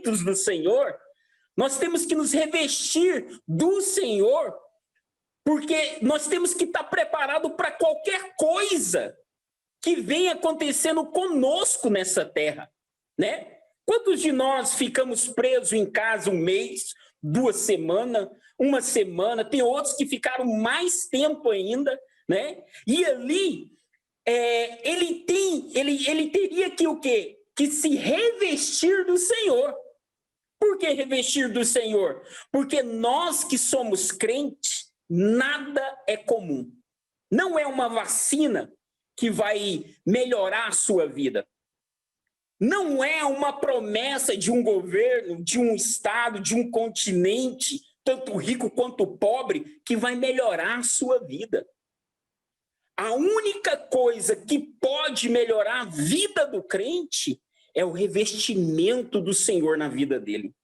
feitos do Senhor, nós temos que nos revestir do Senhor, porque nós temos que estar preparados para qualquer coisa que venha acontecendo conosco nessa terra, né? Quantos de nós ficamos presos em casa um mês, 2 semanas, 1 semana, tem outros que ficaram mais tempo ainda, né? E ali, ele teria que o quê? Que se revestir do Senhor. Por que revestir do Senhor? Porque nós que somos crentes, nada é comum. Não é uma vacina que vai melhorar a sua vida. Não é uma promessa de um governo, de um estado, de um continente, tanto rico quanto pobre, que vai melhorar a sua vida. A única coisa que pode melhorar a vida do crente é o revestimento do Senhor na vida dele.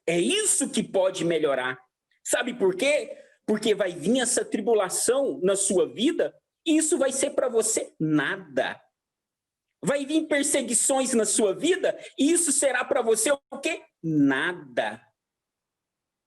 É isso que pode melhorar. Sabe por quê? Porque vai vir essa tribulação na sua vida e isso vai ser para você nada. Vai vir perseguições na sua vida e isso será para você o quê? Nada.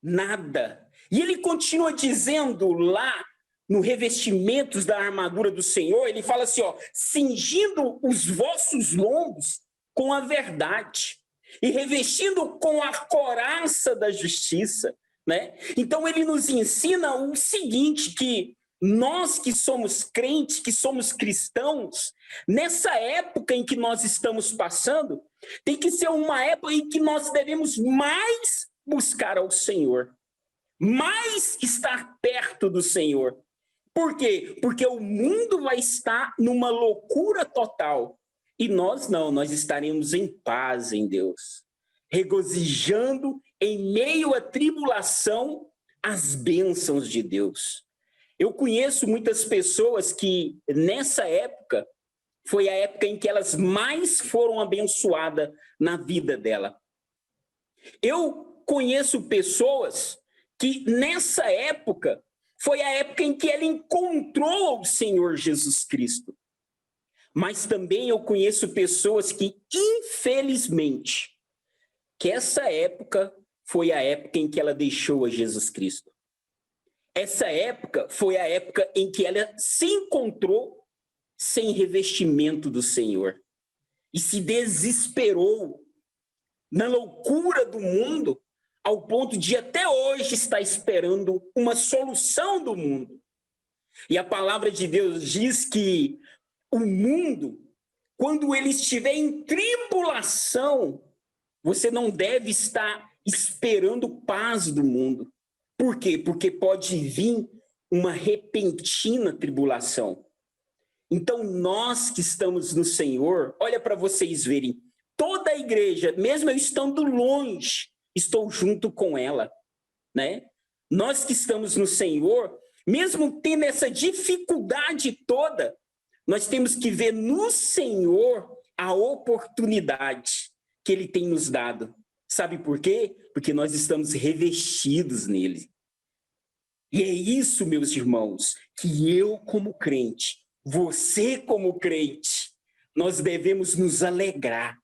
Nada. E ele continua dizendo lá no revestimentos da armadura do Senhor, ele fala assim, ó, cingindo os vossos lombos com a verdade e revestindo com a couraça da justiça, né? Então ele nos ensina o seguinte, que nós que somos crentes, que somos cristãos, nessa época em que nós estamos passando, tem que ser uma época em que nós devemos mais buscar ao Senhor, mais estar perto do Senhor. Por quê? Porque o mundo vai estar numa loucura total. E nós não, nós estaremos em paz em Deus, regozijando em meio à tribulação as bênçãos de Deus. Eu conheço muitas pessoas que nessa época foi a época em que elas mais foram abençoadas na vida dela. Eu conheço pessoas que nessa época foi a época em que ela encontrou o Senhor Jesus Cristo. Mas também eu conheço pessoas que, infelizmente, que essa época foi a época em que ela deixou a Jesus Cristo. Essa época foi a época em que ela se encontrou sem revestimento do Senhor e se desesperou na loucura do mundo, ao ponto de até hoje estar esperando uma solução do mundo. E a palavra de Deus diz que o mundo, quando ele estiver em tribulação, você não deve estar esperando paz do mundo. Por quê? Porque pode vir uma repentina tribulação. Então, nós que estamos no Senhor, olha para vocês verem, toda a igreja, mesmo eu estando longe, estou junto com ela, né? Nós que estamos no Senhor, mesmo tendo essa dificuldade toda, nós temos que ver no Senhor a oportunidade que Ele tem nos dado. Sabe por quê? Porque nós estamos revestidos nele. E é isso, meus irmãos, que eu como crente, você como crente, nós devemos nos alegrar.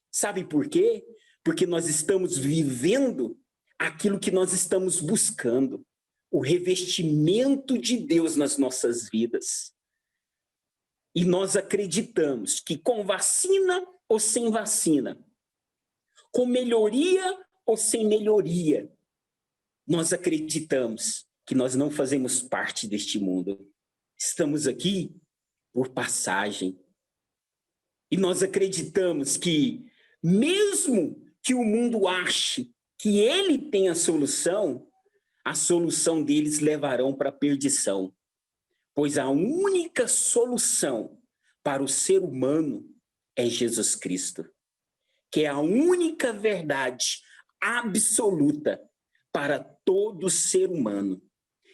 Sabe por quê? Porque nós estamos vivendo aquilo que nós estamos buscando, o revestimento de Deus nas nossas vidas. E nós acreditamos que com vacina ou sem vacina, com melhoria ou sem melhoria, nós acreditamos que nós não fazemos parte deste mundo. Estamos aqui por passagem. E nós acreditamos que, mesmo que o mundo ache que ele tem a solução deles levarão para a perdição. Pois a única solução para o ser humano é Jesus Cristo, que é a única verdade absoluta para todo ser humano.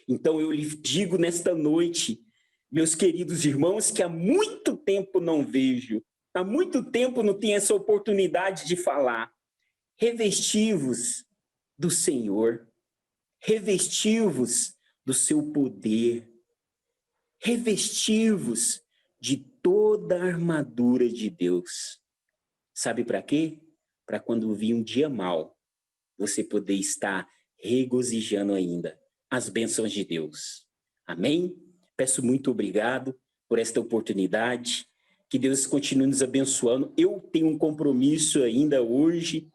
Então eu lhe digo nesta noite, meus queridos irmãos, que há muito tempo não vejo, há muito tempo não tenho essa oportunidade de falar. Revesti-vos do Senhor, revesti-vos do seu poder, revesti-vos de toda a armadura de Deus. Sabe para quê? para quando vir um dia mau, você poder estar regozijando ainda as bênçãos de Deus. Amém? Peço muito obrigado por esta oportunidade. Que Deus continue nos abençoando. Eu tenho um compromisso ainda hoje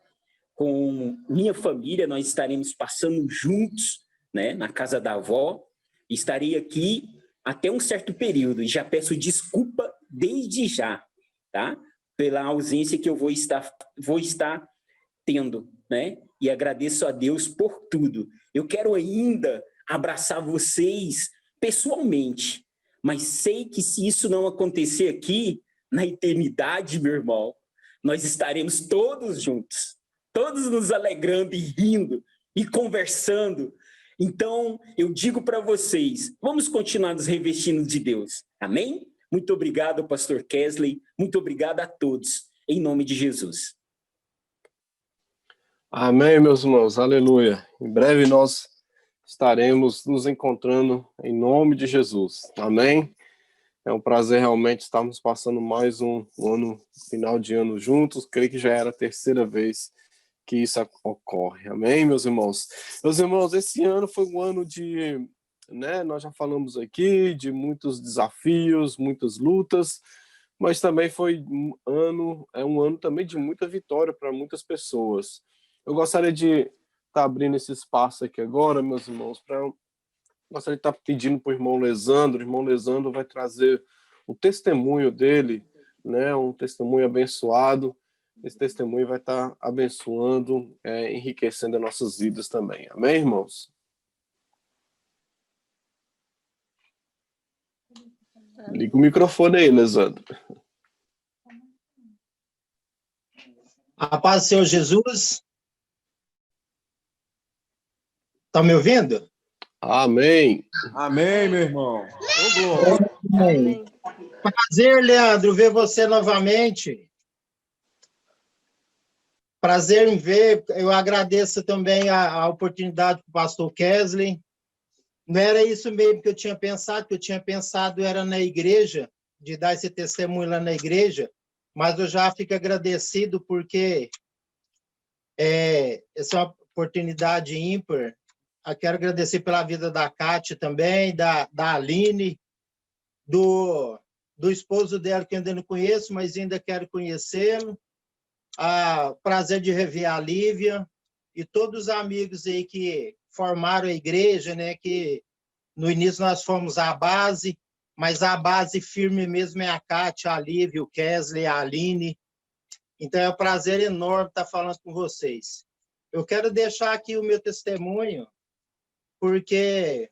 com minha família. Nós estaremos passando juntos, né, na casa da avó. Estarei aqui até um certo período e já peço desculpa desde já, tá? Pela ausência que eu vou estar tendo, né? E agradeço a Deus por tudo. Eu quero ainda abraçar vocês pessoalmente, mas sei que se isso não acontecer aqui, na eternidade, meu irmão, nós estaremos todos juntos, todos nos alegrando e rindo e conversando. Então, eu digo para vocês, vamos continuar nos revestindo de Deus. Amém? Muito obrigado, pastor Kesley. Muito obrigado a todos, em nome de Jesus. Amém, meus irmãos. Aleluia. Em breve nós estaremos nos encontrando em nome de Jesus. Amém? É um prazer realmente estarmos passando mais um ano, final de ano juntos. Creio que já era a terceira vez que isso ocorre. Amém, meus irmãos? Meus irmãos, esse ano foi um ano de, né, nós já falamos aqui, de muitos desafios, muitas lutas, mas também foi um ano também de muita vitória para muitas pessoas. Eu gostaria de estar abrindo esse espaço aqui agora, meus irmãos, gostaria de estar pedindo para o irmão Lesandro. O irmão Lesandro vai trazer o testemunho dele, né, um testemunho abençoado. Esse testemunho vai estar abençoando, enriquecendo as nossas vidas também. Amém, irmãos? Liga o microfone aí, Lesandro. A paz do Senhor Jesus. Está me ouvindo? Amém. Amém, meu irmão. Amém. Prazer, Leandro, ver você novamente. Prazer em ver. Eu agradeço também a oportunidade do pastor Kesley. Não era isso mesmo que eu tinha pensado era na igreja, de dar esse testemunho lá na igreja, mas eu já fico agradecido porque essa é uma oportunidade ímpar. Eu quero agradecer pela vida da Cátia também, da Aline, do esposo dela, que ainda não conheço, mas ainda quero conhecê-lo. Prazer de rever a Lívia e todos os amigos aí que formaram a igreja, né? Que no início nós fomos a base, mas a base firme mesmo é a Cátia, a Lívia, o Kesley, a Aline. Então é um prazer enorme estar falando com vocês. Eu quero deixar aqui o meu testemunho, porque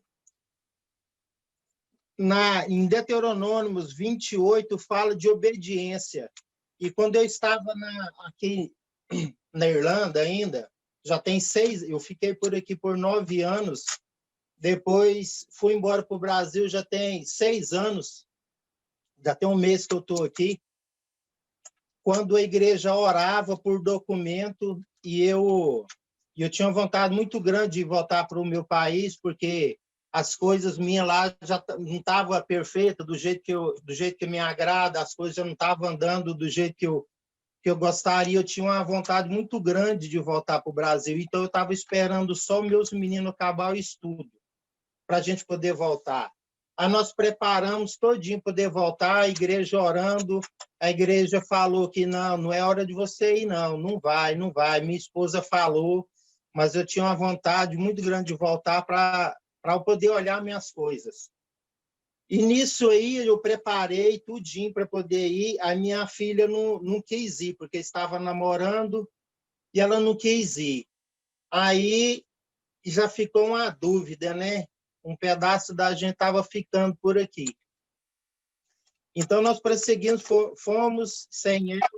em Deuteronômios 28 fala de obediência. E quando eu estava aqui na Irlanda ainda, eu fiquei por aqui por 9 anos, depois fui embora para o Brasil, já tem 6 anos, já tem um mês que eu estou aqui, quando a igreja orava por documento, e eu tinha uma vontade muito grande de voltar para o meu país, porque as coisas minhas lá já não estavam perfeitas, do jeito que me agrada, as coisas já não estavam andando do jeito que eu gostaria. Eu tinha uma vontade muito grande de voltar para o Brasil, então eu estava esperando só meus meninos acabar o estudo, para a gente poder voltar. Aí nós preparamos todinho para poder voltar, a igreja orando, a igreja falou que não é hora de você ir, não vai. Minha esposa falou, mas eu tinha uma vontade muito grande de voltar para eu poder olhar minhas coisas. E nisso aí eu preparei tudinho para poder ir. A minha filha não quis ir, porque estava namorando e ela não quis ir. Aí já ficou uma dúvida, né? Um pedaço da gente estava ficando por aqui. Então nós prosseguimos, fomos sem ela.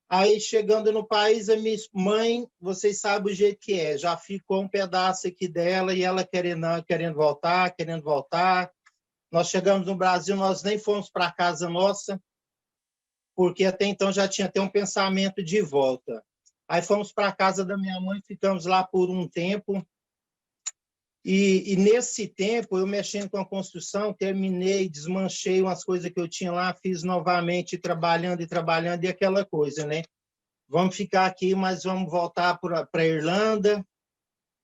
Aí, chegando no país, a minha mãe, vocês sabem o jeito que é, já ficou um pedaço aqui dela e ela querendo voltar. Nós chegamos no Brasil, nós nem fomos para a casa nossa, porque até então já tinha até um pensamento de volta. Aí fomos para a casa da minha mãe, ficamos lá por um tempo. E nesse tempo, eu mexendo com a construção, terminei, desmanchei umas coisas que eu tinha lá, fiz novamente, trabalhando e aquela coisa, né? vamos ficar aqui, mas vamos voltar para a Irlanda,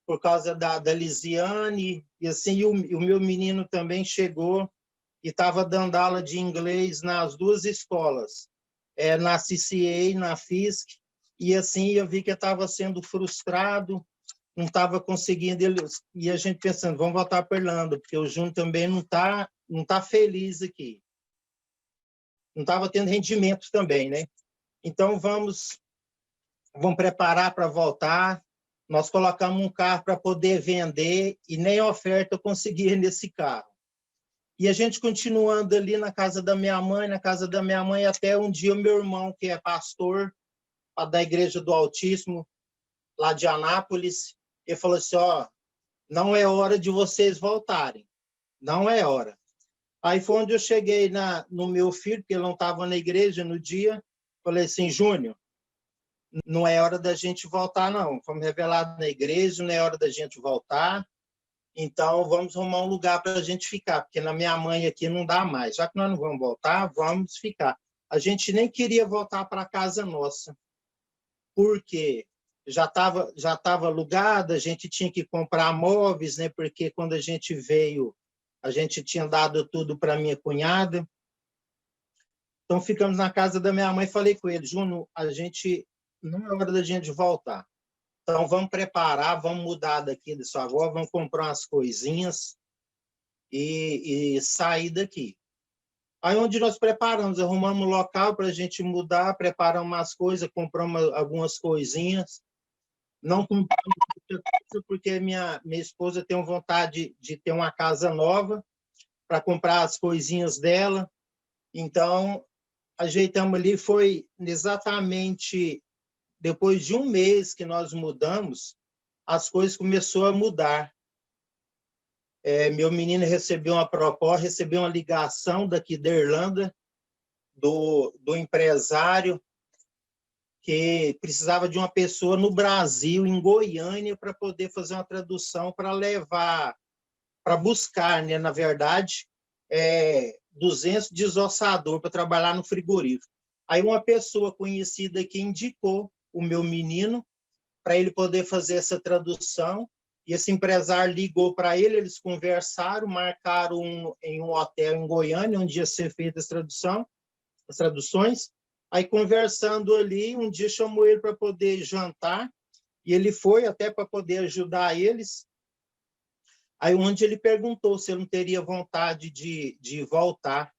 por causa da Lisiane, e assim, o meu menino também chegou e estava dando aula de inglês nas duas escolas, na CCA, na FISC, e assim eu vi que eu estava sendo frustrado, não estava conseguindo, e a gente pensando, vamos voltar para a Irlanda, porque o Júnior também não tá feliz aqui. Não estava tendo rendimento também, né? Então, vamos preparar para voltar. Nós colocamos um carro para poder vender e nem oferta eu consegui nesse carro. E a gente continuando ali na casa da minha mãe, até um dia o meu irmão, que é pastor da Igreja do Altíssimo, lá de Anápolis, ele falou assim, não é hora de vocês voltarem. Não é hora. Aí foi onde eu cheguei no meu filho, porque ele não estava na igreja no dia, falei assim, Júnior, não é hora da gente voltar, não. Fomos revelados na igreja, não é hora da gente voltar. Então, vamos arrumar um lugar para a gente ficar, porque na minha mãe aqui não dá mais. Já que nós não vamos voltar, vamos ficar. A gente nem queria voltar para a casa nossa, porque já estava alugada, a gente tinha que comprar móveis, né? Porque quando a gente veio, a gente tinha dado tudo para minha cunhada. Então, ficamos na casa da minha mãe e falei com ele, Júnior, não é hora da gente voltar. Então, vamos preparar, vamos mudar daqui da sua avó, vamos comprar umas coisinhas e sair daqui. Aí, onde nós preparamos, arrumamos um local para a gente mudar, preparamos umas coisas, compramos algumas coisinhas. Não compramos muita coisa, porque minha esposa tem vontade de ter uma casa nova para comprar as coisinhas dela. Então, ajeitamos ali, foi exatamente depois de um mês que nós mudamos, as coisas começaram a mudar. Meu menino recebeu uma proposta, recebeu uma ligação daqui da Irlanda, do empresário, que precisava de uma pessoa no Brasil, em Goiânia, para poder fazer uma tradução, para levar, para buscar, né, na verdade, 200 desossador para trabalhar no frigorífico. Aí uma pessoa conhecida aqui indicou o meu menino para ele poder fazer essa tradução, e esse empresário ligou para ele, eles conversaram, marcaram em um hotel em Goiânia, onde ia ser feita as traduções. Aí, conversando ali, um dia chamou ele para poder jantar, e ele foi até para poder ajudar eles. Aí, onde ele perguntou se ele não teria vontade de voltar.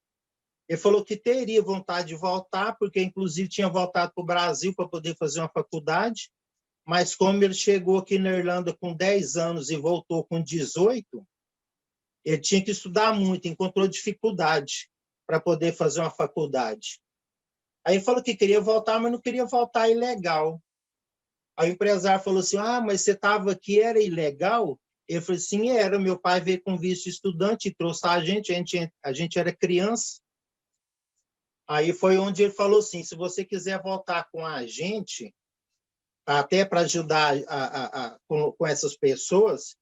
Ele falou que teria vontade de voltar, porque, inclusive, tinha voltado para o Brasil para poder fazer uma faculdade, mas como ele chegou aqui na Irlanda com 10 anos e voltou com 18, ele tinha que estudar muito, encontrou dificuldade para poder fazer uma faculdade. Aí ele falou que queria voltar, mas não queria voltar ilegal. Aí o empresário falou assim, mas você estava aqui, era ilegal? Ele falou, sim, era. Meu pai veio com visto de estudante e trouxe a gente era criança. Aí foi onde ele falou assim, se você quiser voltar com a gente, até para ajudar com essas pessoas,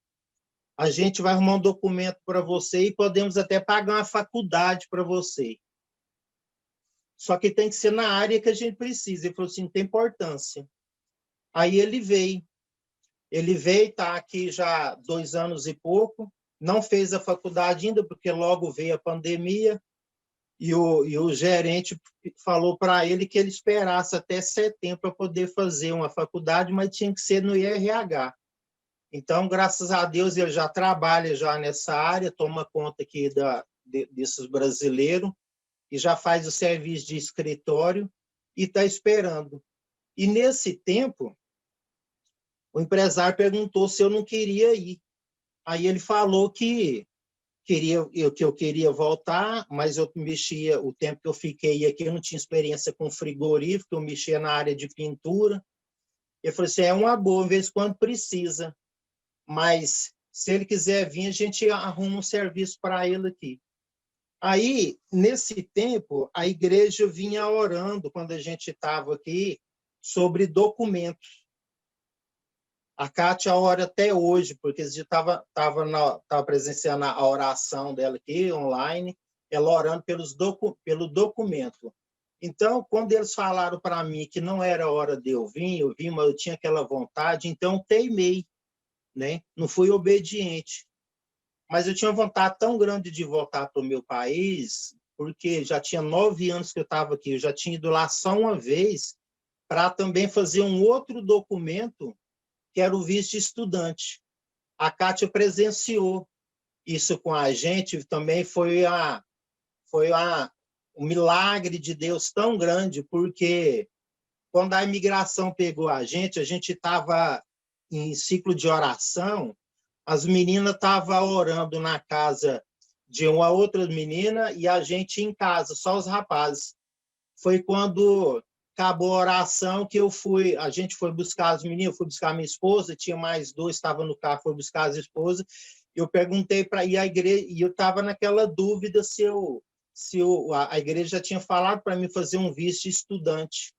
a gente vai arrumar um documento para você e podemos até pagar uma faculdade para você. Só que tem que ser na área que a gente precisa. Ele falou assim, não tem importância. Aí ele veio. Ele veio, está aqui já 2 anos e pouco, não fez a faculdade ainda, porque logo veio a pandemia, e o gerente falou para ele que ele esperasse até setembro para poder fazer uma faculdade, mas tinha que ser no IRH. Então, graças a Deus, ele já trabalha já nessa área, toma conta aqui desses brasileiros, e já faz o serviço de escritório e está esperando. E nesse tempo, o empresário perguntou se eu não queria ir. Aí ele falou que eu queria voltar, mas eu mexia, o tempo que eu fiquei aqui, eu não tinha experiência com frigorífico, eu mexia na área de pintura. Ele falou assim, é uma boa, de vez em quando precisa, mas se ele quiser vir, a gente arruma um serviço para ele aqui. Aí, nesse tempo, a igreja vinha orando, quando a gente estava aqui, sobre documentos. A Kátia ora até hoje, porque a gente estava presenciando a oração dela aqui, online, ela orando pelo documento. Então, quando eles falaram para mim que não era hora de eu vim, mas eu tinha aquela vontade, então teimei, né? Não fui obediente. Mas eu tinha uma vontade tão grande de voltar para o meu país, porque já tinha 9 anos que eu estava aqui, eu já tinha ido lá só uma vez para também fazer um outro documento, que era o visto de estudante. A Kátia presenciou isso com a gente, também foi um milagre de Deus tão grande, porque quando a imigração pegou a gente estava em ciclo de oração, as meninas estavam orando na casa de uma outra menina e a gente em casa, só os rapazes. Foi quando acabou a oração que a gente foi buscar as meninas, eu fui buscar minha esposa, tinha mais 2, estavam no carro, foi buscar as esposas. Eu perguntei para ir à igreja, e eu estava naquela dúvida se a igreja já tinha falado para mim fazer um visto de estudante.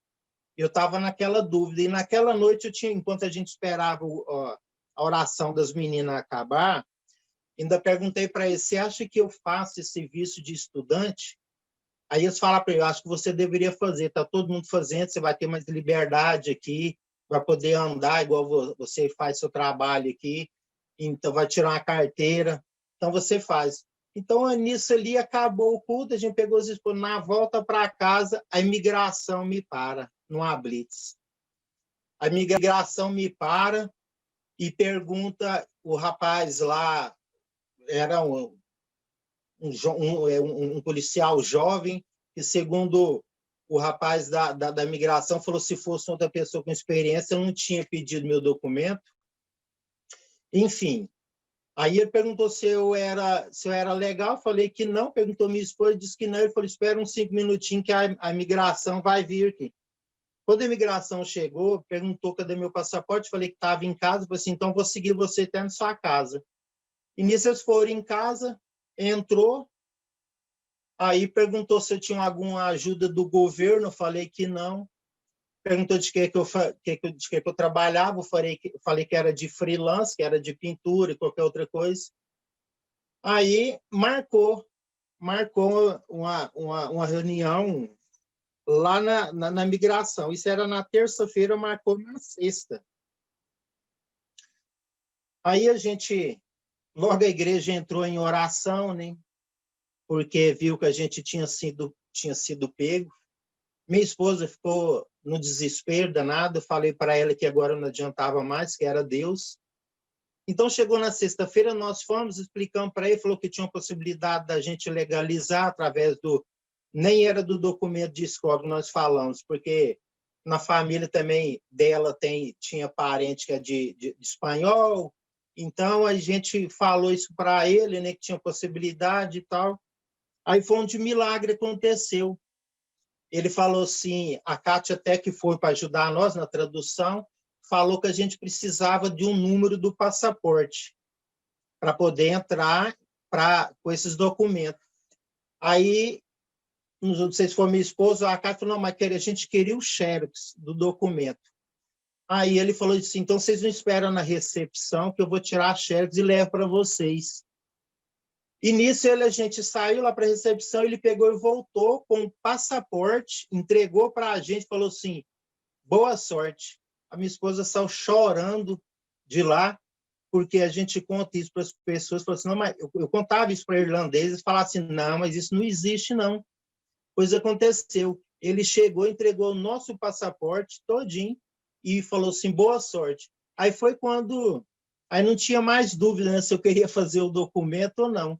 Eu estava naquela dúvida, e naquela noite enquanto a gente esperava a oração das meninas acabar, ainda perguntei para eles: você acha que eu faço esse visto de estudante? Aí eles falaram para eu acho que você deveria fazer, está todo mundo fazendo, você vai ter mais liberdade aqui, vai poder andar igual você faz seu trabalho aqui, então vai tirar uma carteira, então você faz. Então, nisso ali, acabou o culto, a gente pegou os esposos, na volta para casa, a imigração me para, numa blitz. A imigração me para e pergunta, o rapaz lá, era um policial jovem, que segundo o rapaz da imigração, falou se fosse outra pessoa com experiência, eu não tinha pedido meu documento. Enfim, aí ele perguntou se eu era legal, eu falei que não, perguntou minha esposa, disse que não, ele falou, espera uns 5 minutinhos que a imigração vai vir aqui. Quando a imigração chegou, perguntou cadê meu passaporte, falei que estava em casa, falei assim, então vou seguir você até na sua casa. E nisso eles foram em casa, entrou, aí perguntou se eu tinha alguma ajuda do governo, eu falei que não. Perguntou de que eu trabalhava, eu falei que era de freelance, que era de pintura e qualquer outra coisa. Aí marcou uma reunião lá na migração. Isso era na terça-feira, marcou na sexta. Aí logo a igreja entrou em oração, né? Porque viu que a gente tinha sido pego. Minha esposa ficou no desespero danado, falei para ela que agora não adiantava mais, que era Deus. Então, chegou na sexta-feira, nós fomos, explicamos para ele, falou que tinha uma possibilidade da gente legalizar através nem era do documento de escola que nós falamos, porque na família também dela tinha parente que é de espanhol, então a gente falou isso para ele, né, que tinha possibilidade e tal. Aí foi onde o milagre aconteceu. Ele falou assim, a Kátia até que foi para ajudar nós na tradução, falou que a gente precisava de um número do passaporte para poder entrar com esses documentos. Aí, não sei se foi minha esposa, a Kátia falou, não, mas a gente queria o xerox do documento. Aí ele falou assim, então vocês não esperam na recepção que eu vou tirar a xerox e levo para vocês. E nisso a gente saiu lá para a recepção, ele pegou e voltou com o passaporte, entregou para a gente, falou assim, boa sorte. A minha esposa saiu chorando de lá, porque a gente conta isso para as pessoas, falou assim, não, mas eu contava isso para irlandeses, falavam assim, não, mas isso não existe, não. Pois aconteceu. Ele chegou, entregou o nosso passaporte todinho e falou assim, boa sorte. Aí foi quando... Aí não tinha mais dúvida, né, se eu queria fazer o documento ou não.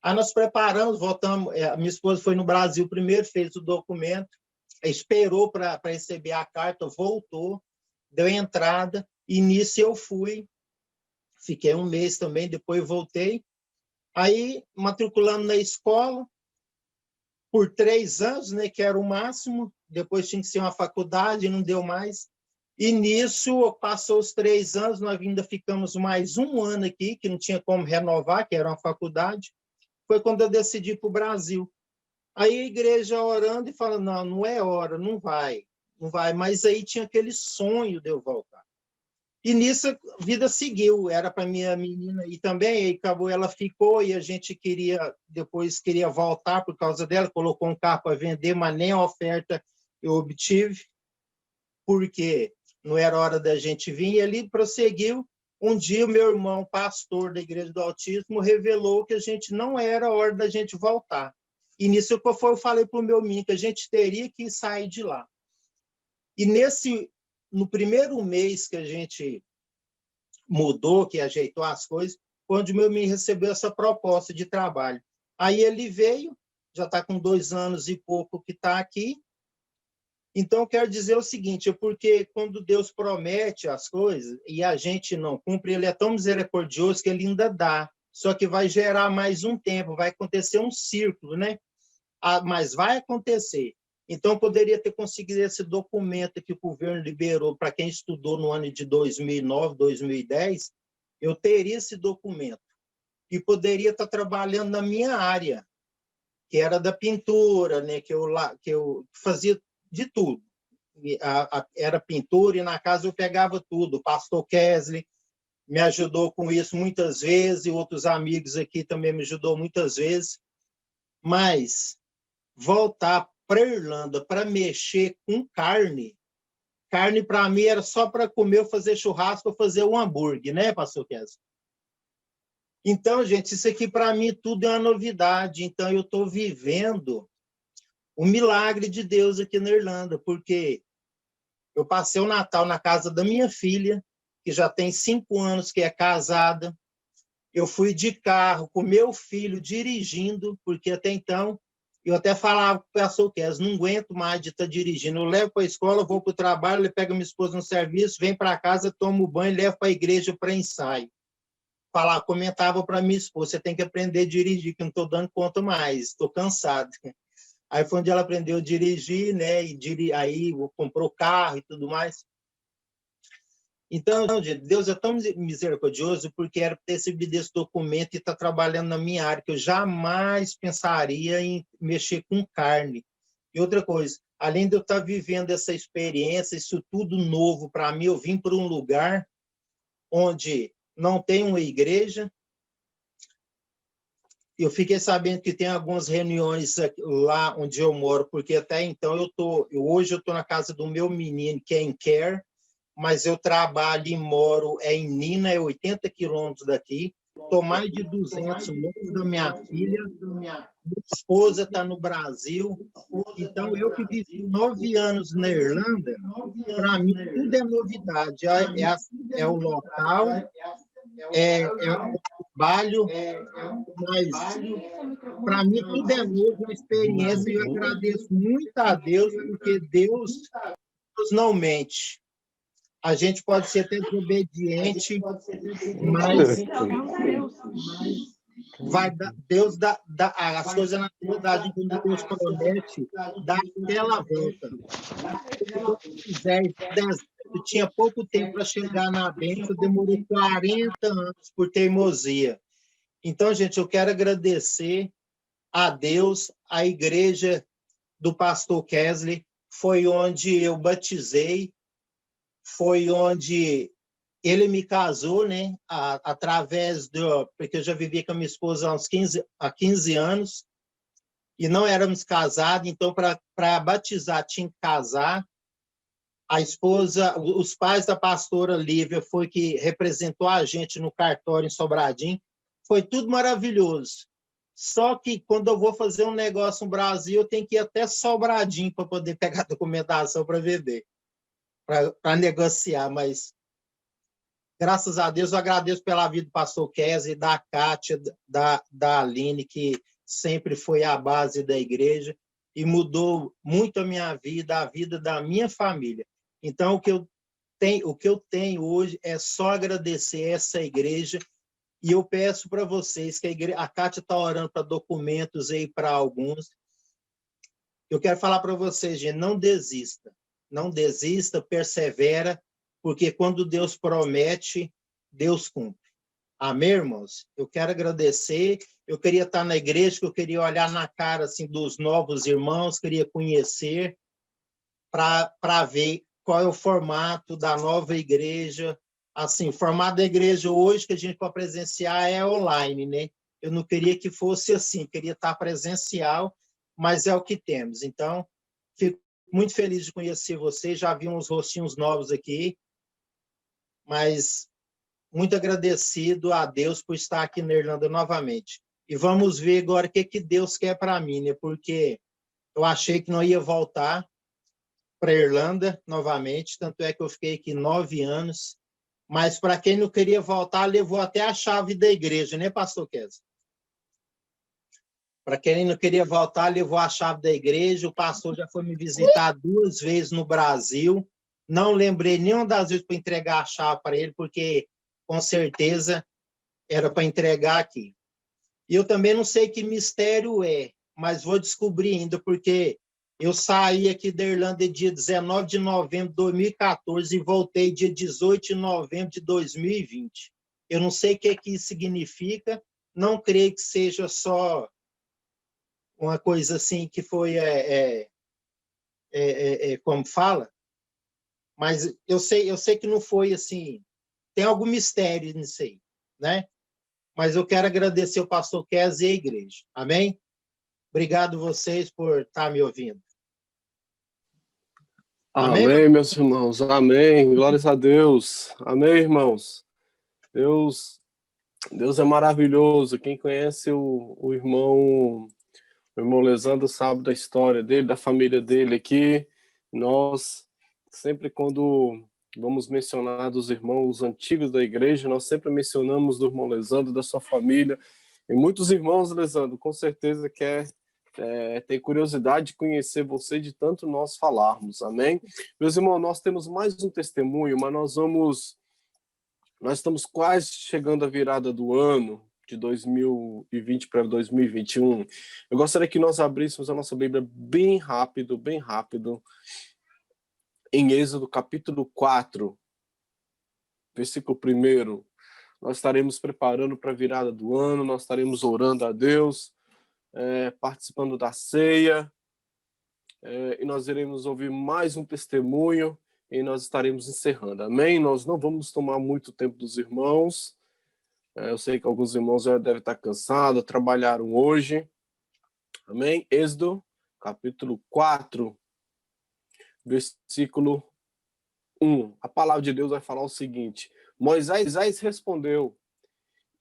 Aí nós preparamos, voltamos, a minha esposa foi no Brasil primeiro, fez o documento, esperou para receber a carta, voltou, deu entrada, e nisso eu fui, fiquei um mês também, depois voltei, aí matriculando na escola, por 3 anos, né, que era o máximo, depois tinha que ser uma faculdade, não deu mais, e nisso passou os 3 anos, nós ainda ficamos mais 1 ano aqui, que não tinha como renovar, que era uma faculdade, foi quando eu decidi ir para o Brasil. Aí a igreja orando e falando, não é hora, não vai. Mas aí tinha aquele sonho de eu voltar. E nisso a vida seguiu, era para minha menina e também, aí acabou, ela ficou e a gente depois queria voltar por causa dela, colocou um carro para vender, mas nem a oferta eu obtive, porque não era hora da gente vir, e ali prosseguiu. Um dia o meu irmão, pastor da Igreja do Autismo, revelou que a gente não era hora da gente voltar. E nisso eu falei para o meu menino que a gente teria que sair de lá. E no primeiro mês que a gente mudou, que ajeitou as coisas, foi onde o meu menino recebeu essa proposta de trabalho. Aí ele veio, já está com 2 anos e pouco que está aqui. Então, quero dizer o seguinte, porque quando Deus promete as coisas e a gente não cumpre, ele é tão misericordioso que ele ainda dá. Só que vai gerar mais um tempo, vai acontecer um círculo, né? Mas vai acontecer. Então, poderia ter conseguido esse documento que o governo liberou para quem estudou no ano de 2009, 2010, eu teria esse documento e poderia estar trabalhando na minha área, que era da pintura, né? que eu fazia de tudo. Era pintura e na casa eu pegava tudo. O pastor Kesley me ajudou com isso muitas vezes e outros amigos aqui também me ajudou muitas vezes. Mas voltar para a Irlanda para mexer com carne para mim era só para comer ou fazer churrasco ou fazer um hambúrguer, né, pastor Kesley? Então, gente, isso aqui para mim tudo é uma novidade. Então, eu estou vivendo o milagre de Deus aqui na Irlanda, porque eu passei o Natal na casa da minha filha, que já tem 5 anos que é casada. Eu fui de carro com meu filho dirigindo, porque até então eu até falava para o pastor Kesley, não aguento mais de estar dirigindo. Eu levo para a escola, vou para o trabalho, ele pega minha esposa no serviço, vem para casa, tomo banho, levo para a igreja para ensaio. Comentava para minha esposa, você tem que aprender a dirigir, que eu não estou dando conta mais, estou cansado. Aí foi onde ela aprendeu a dirigir, né? E aí comprou carro e tudo mais. Então, Deus é tão misericordioso porque era ter recebido esse documento e está trabalhando na minha área, que eu jamais pensaria em mexer com carne. E outra coisa, além de eu estar vivendo essa experiência, isso tudo novo para mim, eu vim para um lugar onde não tem uma igreja. Eu fiquei sabendo que tem algumas reuniões lá onde eu moro, porque até então hoje eu estou na casa do meu menino, que é em Care, mas eu trabalho e moro em Nina, é 80 quilômetros daqui. Estou mais de 200 longe da minha filha. Minha esposa está no Brasil. Então, eu que vivi 9 anos na Irlanda, para mim tudo é novidade. É o local, é o trabalho, mas para mim tudo é novo, uma experiência. E eu agradeço muito a Deus, porque Deus não mente. A gente pode ser até desobediente, mas Deus dá as coisas na verdade, quando Deus promete, dá aquela volta. Eu tinha pouco tempo para chegar na bênção, demorou 40 anos por teimosia. Então, gente, eu quero agradecer a Deus, a igreja do pastor Kesley, foi onde eu batizei, foi onde ele me casou, né? Através porque eu já vivia com a minha esposa há 15 anos e não éramos casados, então para batizar tinha que casar. A esposa, os pais da pastora Lívia foi que representou a gente no cartório em Sobradinho. Foi tudo maravilhoso. Só que quando eu vou fazer um negócio no Brasil, eu tenho que ir até Sobradinho para poder pegar a documentação para vender, para negociar, mas graças a Deus eu agradeço pela vida do pastor Kesley, da Kátia, da Aline, que sempre foi a base da igreja e mudou muito a minha vida, a vida da minha família. Então, o que eu tenho hoje é só agradecer essa igreja e eu peço para vocês que a Kátia está orando para documentos aí para alguns. Eu quero falar para vocês, gente, não desista. Não desista, persevera, porque quando Deus promete, Deus cumpre. Amém, irmãos? Eu quero agradecer. Eu queria estar na igreja, eu queria olhar na cara assim, dos novos irmãos, queria conhecer para ver qual é o formato da nova igreja, assim, o formato da igreja hoje que a gente pode presenciar é online, né? Eu não queria que fosse assim, queria estar presencial, mas é o que temos. Então, fico muito feliz de conhecer vocês, já vi uns rostinhos novos aqui, mas muito agradecido a Deus por estar aqui na Irlanda novamente. E vamos ver agora o que Deus quer para mim, né? Porque eu achei que não ia voltar para a Irlanda novamente, tanto é que eu fiquei aqui 9 anos, mas para quem não queria voltar, levou até a chave da igreja, né, pastor Kézia? Para quem não queria voltar, levou a chave da igreja, o pastor já foi me visitar 2 vezes no Brasil, não lembrei nenhuma das vezes para entregar a chave para ele, porque com certeza era para entregar aqui. E eu também não sei que mistério é, mas vou descobrir ainda, porque eu saí aqui da Irlanda dia 19 de novembro de 2014 e voltei dia 18 de novembro de 2020. Eu não sei o que isso significa, não creio que seja só uma coisa assim que foi, como fala, mas eu sei que não foi assim, tem algum mistério nisso aí, né? Mas eu quero agradecer o pastor Kézia e a igreja. Amém? Obrigado vocês por estar me ouvindo. Amém, Amém? meus irmãos. Amém. Glórias a Deus. Amém, irmãos. Deus é maravilhoso. Quem conhece o irmão Lesandro sabe da história dele, da família dele aqui. Nós, sempre quando vamos mencionar dos irmãos antigos da igreja, nós sempre mencionamos do irmão Lesandro, da sua família. E muitos irmãos, Lesandro, com certeza tem curiosidade de conhecer você de tanto nós falarmos. Amém? Meus irmãos, nós temos mais um testemunho, mas nós estamos quase chegando à virada do ano, de 2020 para 2021. Eu gostaria que nós abríssemos a nossa Bíblia bem rápido, em Êxodo capítulo 4, versículo 1. Nós estaremos preparando para a virada do ano, nós estaremos orando a Deus, participando da ceia, e nós iremos ouvir mais um testemunho e nós estaremos encerrando. Amém? Nós não vamos tomar muito tempo dos irmãos. Eu sei que alguns irmãos já devem estar cansados, trabalharam hoje. Amém? Êxodo, capítulo 4, versículo 1. A palavra de Deus vai falar o seguinte: Moisés respondeu: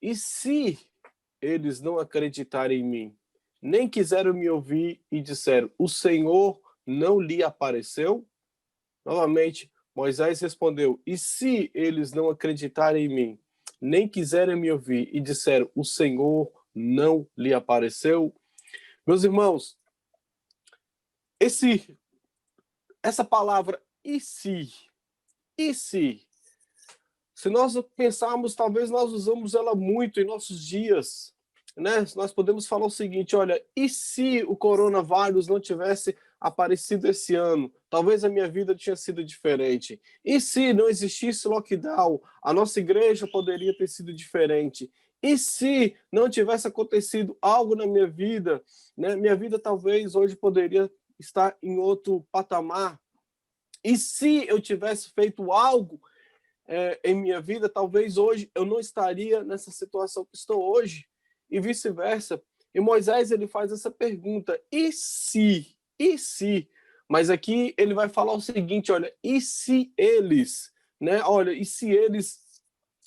e se eles não acreditarem em mim, nem quiseram me ouvir e disseram: o Senhor não lhe apareceu? Novamente, Moisés respondeu: e se eles não acreditarem em mim, nem quiserem me ouvir e disseram: o Senhor não lhe apareceu? Meus irmãos, essa palavra e se nós pensarmos, talvez nós usamos ela muito em nossos dias, né? Nós podemos falar o seguinte: olha, e se o coronavírus não tivesse aparecido esse ano? Talvez a minha vida tinha sido diferente. E se não existisse lockdown, a nossa igreja poderia ter sido diferente. E se não tivesse acontecido algo na minha vida, né? Minha vida talvez hoje poderia estar em outro patamar. E se eu tivesse feito algo em minha vida, talvez hoje eu não estaria nessa situação que estou hoje, e vice-versa. E Moisés, ele faz essa pergunta: e se? E se? Mas aqui ele vai falar o seguinte: olha, e se eles, né? Olha, e se eles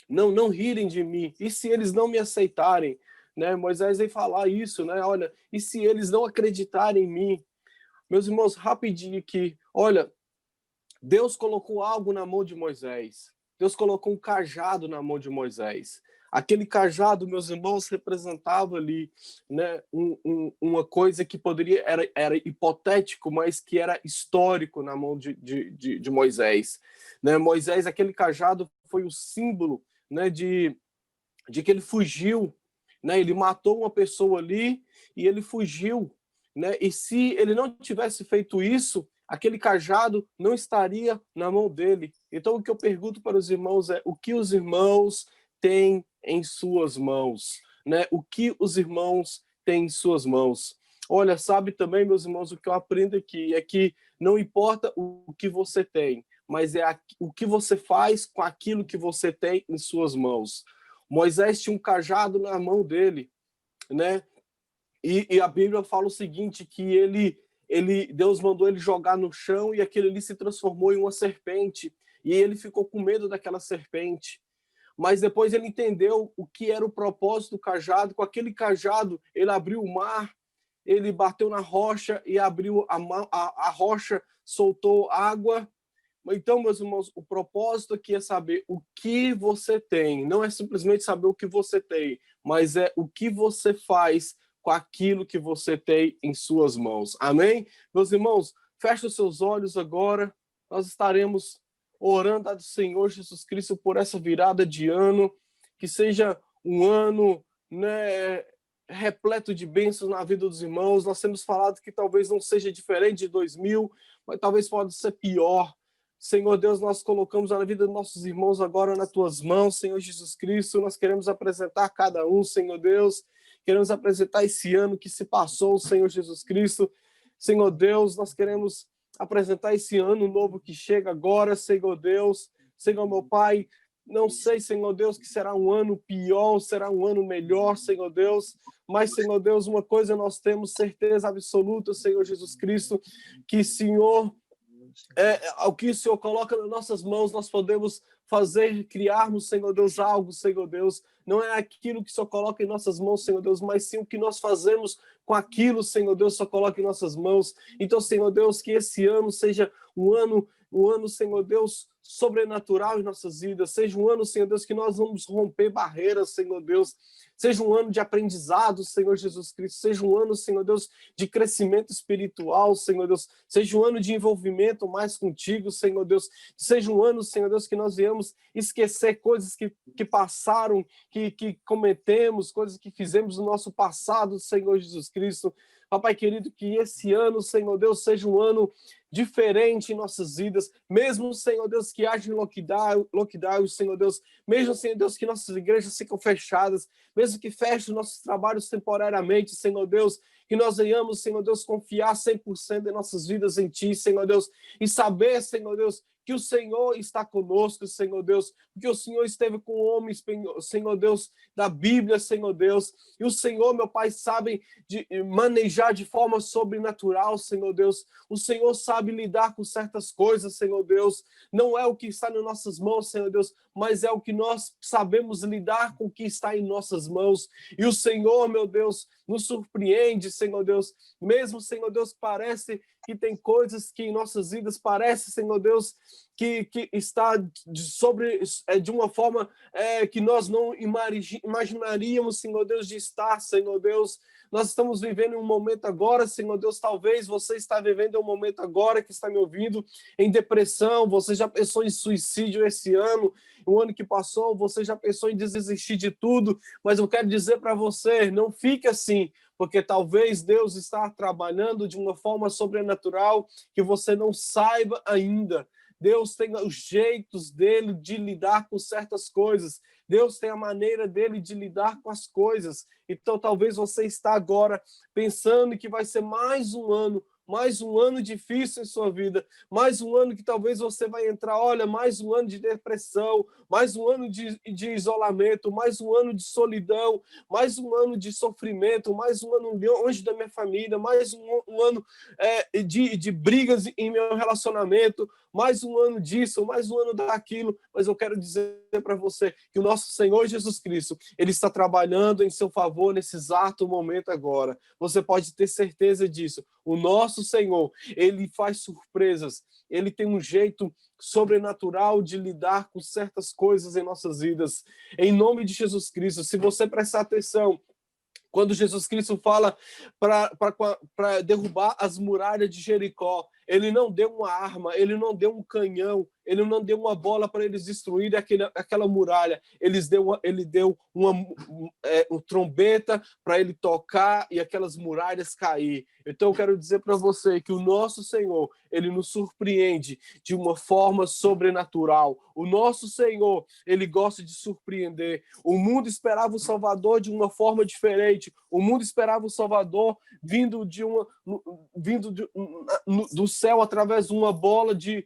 não rirem de mim? E se eles não me aceitarem? Né? Moisés vai falar isso, né? Olha, e se eles não acreditarem em mim? Meus irmãos, rapidinho aqui, olha, Deus colocou algo na mão de Moisés. Deus colocou um cajado na mão de Moisés. Aquele cajado, meus irmãos, representava ali, né, uma coisa que poderia era hipotético, mas que era histórico na mão de Moisés. Né? Moisés, aquele cajado foi o símbolo, né, de que ele fugiu, né? Ele matou uma pessoa ali e ele fugiu, né? E se ele não tivesse feito isso, aquele cajado não estaria na mão dele. Então, o que eu pergunto para os irmãos é: o que os irmãos têm em suas mãos? Né? O que os irmãos têm em suas mãos? Olha, sabe também, meus irmãos, o que eu aprendo aqui é que não importa o que você tem, mas é o que você faz com aquilo que você tem em suas mãos. Moisés tinha um cajado na mão dele, né? E a Bíblia fala o seguinte, que Deus mandou ele jogar no chão e aquele ali se transformou em uma serpente. E ele ficou com medo daquela serpente. Mas depois ele entendeu o que era o propósito do cajado. Com aquele cajado, ele abriu o mar, ele bateu na rocha e abriu a rocha, soltou água. Então, meus irmãos, o propósito aqui é saber o que você tem. Não é simplesmente saber o que você tem, mas é o que você faz com aquilo que você tem em suas mãos. Amém? Meus irmãos, feche os seus olhos agora. Nós estaremos orando ao Senhor Jesus Cristo por essa virada de ano, que seja um ano, né, repleto de bênçãos na vida dos irmãos. Nós temos falado que talvez não seja diferente de 2000, mas talvez pode ser pior. Senhor Deus, nós colocamos a vida dos nossos irmãos agora nas tuas mãos, Senhor Jesus Cristo. Nós queremos apresentar cada um, Senhor Deus. Queremos apresentar esse ano que se passou, Senhor Jesus Cristo. Senhor Deus, nós queremos apresentar esse ano novo que chega agora, Senhor Deus. Senhor meu Pai, não sei, Senhor Deus, que será um ano pior, será um ano melhor, Senhor Deus. Mas, Senhor Deus, uma coisa nós temos certeza absoluta, Senhor Jesus Cristo, que, Senhor, ao que o Senhor coloca nas nossas mãos, nós podemos fazer, criarmos, Senhor Deus, algo, Senhor Deus. Não é aquilo que o Senhor coloca em nossas mãos, Senhor Deus, mas sim o que nós fazemos com aquilo, Senhor Deus, só coloca em nossas mãos. Então, Senhor Deus, que esse ano seja um ano, Senhor Deus, sobrenatural em nossas vidas. Seja um ano, Senhor Deus, que nós vamos romper barreiras, Senhor Deus. Seja um ano de aprendizado, Senhor Jesus Cristo. Seja um ano, Senhor Deus, de crescimento espiritual, Senhor Deus. Seja um ano de envolvimento mais contigo, Senhor Deus. Seja um ano, Senhor Deus, que nós viemos esquecer coisas que passaram, que cometemos, coisas que fizemos no nosso passado, Senhor Jesus Cristo. Papai querido, que esse ano, Senhor Deus, seja um ano diferente em nossas vidas, mesmo, Senhor Deus, que haja lockdown, Senhor Deus, mesmo, Senhor Deus, que nossas igrejas ficam fechadas, mesmo que fechem nossos trabalhos temporariamente, Senhor Deus, que nós venhamos, Senhor Deus, confiar 100% em nossas vidas em Ti, Senhor Deus, e saber, Senhor Deus, que o Senhor está conosco, Senhor Deus, porque o Senhor esteve com homens, Senhor Deus, da Bíblia, Senhor Deus, e o Senhor, meu Pai, sabe manejar de forma sobrenatural, Senhor Deus, o Senhor sabe lidar com certas coisas, Senhor Deus, não é o que está nas nossas mãos, Senhor Deus, mas é o que nós sabemos lidar com o que está em nossas mãos, e o Senhor, meu Deus, nos surpreende, Senhor Deus, mesmo, Senhor Deus, parece que tem coisas que em nossas vidas parece, Senhor Deus, que está de uma forma que nós não imaginaríamos, Senhor Deus, de estar, Senhor Deus. Nós estamos vivendo um momento agora, Senhor Deus, talvez você está vivendo um momento agora que está me ouvindo em depressão, você já pensou em suicídio esse ano, o ano que passou, você já pensou em desistir de tudo, mas eu quero dizer para você, não fique assim, porque talvez Deus está trabalhando de uma forma sobrenatural que você não saiba ainda. Deus tem os jeitos dele de lidar com certas coisas. Deus tem a maneira dele de lidar com as coisas. Então, talvez você está agora pensando que vai ser mais um ano difícil em sua vida, mais um ano que talvez você vai entrar, olha, mais um ano de depressão, mais um ano de isolamento, mais um ano de solidão, mais um ano de sofrimento, mais um ano longe da minha família, mais um ano de brigas em meu relacionamento, mais um ano disso, mais um ano daquilo, mas eu quero dizer para você que o nosso Senhor Jesus Cristo, Ele está trabalhando em seu favor nesse exato momento agora. Você pode ter certeza disso. O nosso Senhor, Ele faz surpresas, Ele tem um jeito sobrenatural de lidar com certas coisas em nossas vidas. Em nome de Jesus Cristo, se você prestar atenção, quando Jesus Cristo fala para derrubar as muralhas de Jericó, ele não deu uma arma, ele não deu um canhão, ele não deu uma bola para eles destruírem aquela muralha. Ele deu uma trombeta para ele tocar e aquelas muralhas cair. Então eu quero dizer para você que o nosso Senhor, ele nos surpreende de uma forma sobrenatural. O nosso Senhor, ele gosta de surpreender. O mundo esperava o Salvador de uma forma diferente. O mundo esperava o Salvador vindo do céu através de uma bola de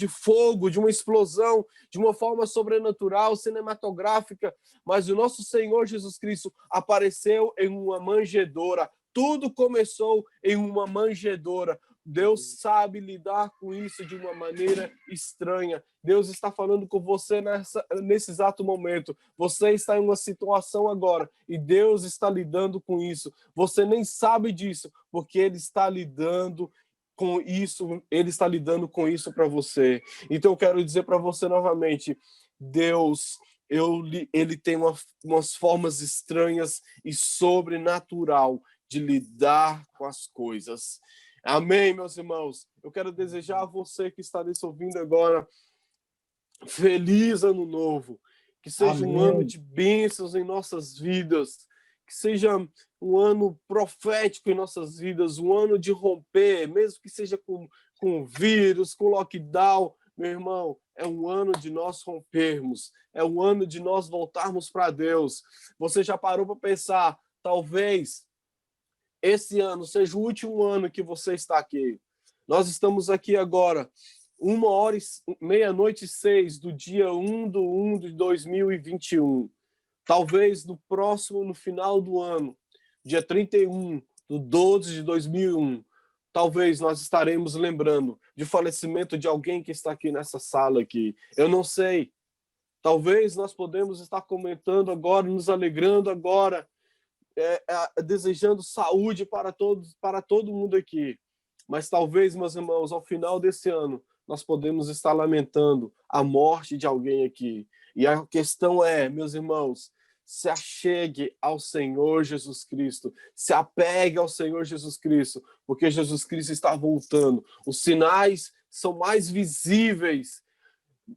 fogo, de uma explosão, de uma forma sobrenatural, cinematográfica. Mas o nosso Senhor Jesus Cristo apareceu em uma manjedoura. Tudo começou em uma manjedoura. Deus sabe lidar com isso de uma maneira estranha. Deus está falando com você nesse exato momento. Você está em uma situação agora e Deus está lidando com isso. Você nem sabe disso, porque Ele está lidando com isso. Ele está lidando com isso para você. Então eu quero dizer para você novamente, Deus, Ele tem umas formas estranhas e sobrenatural de lidar com as coisas. Amém, meus irmãos. Eu quero desejar a você que está nos ouvindo agora feliz ano novo. Que seja um ano de bênçãos em nossas vidas. Que seja um ano profético em nossas vidas. Um ano de romper, mesmo que seja com vírus, com lockdown. Meu irmão, é um ano de nós rompermos. É um ano de nós voltarmos para Deus. Você já parou para pensar, talvez esse ano seja o último ano que você está aqui. Nós estamos aqui agora, 00:06 do dia 1/1 de 2021. Talvez no final do ano, dia 31/12 de 2001, talvez nós estaremos lembrando de falecimento de alguém que está aqui nessa sala aqui. Eu não sei. Talvez nós podemos estar comentando agora, nos alegrando agora, desejando saúde para todo mundo aqui. Mas talvez, meus irmãos, ao final desse ano, nós podemos estar lamentando a morte de alguém aqui. E a questão é, meus irmãos, se achegue ao Senhor Jesus Cristo, se apegue ao Senhor Jesus Cristo, porque Jesus Cristo está voltando. Os sinais são mais visíveis.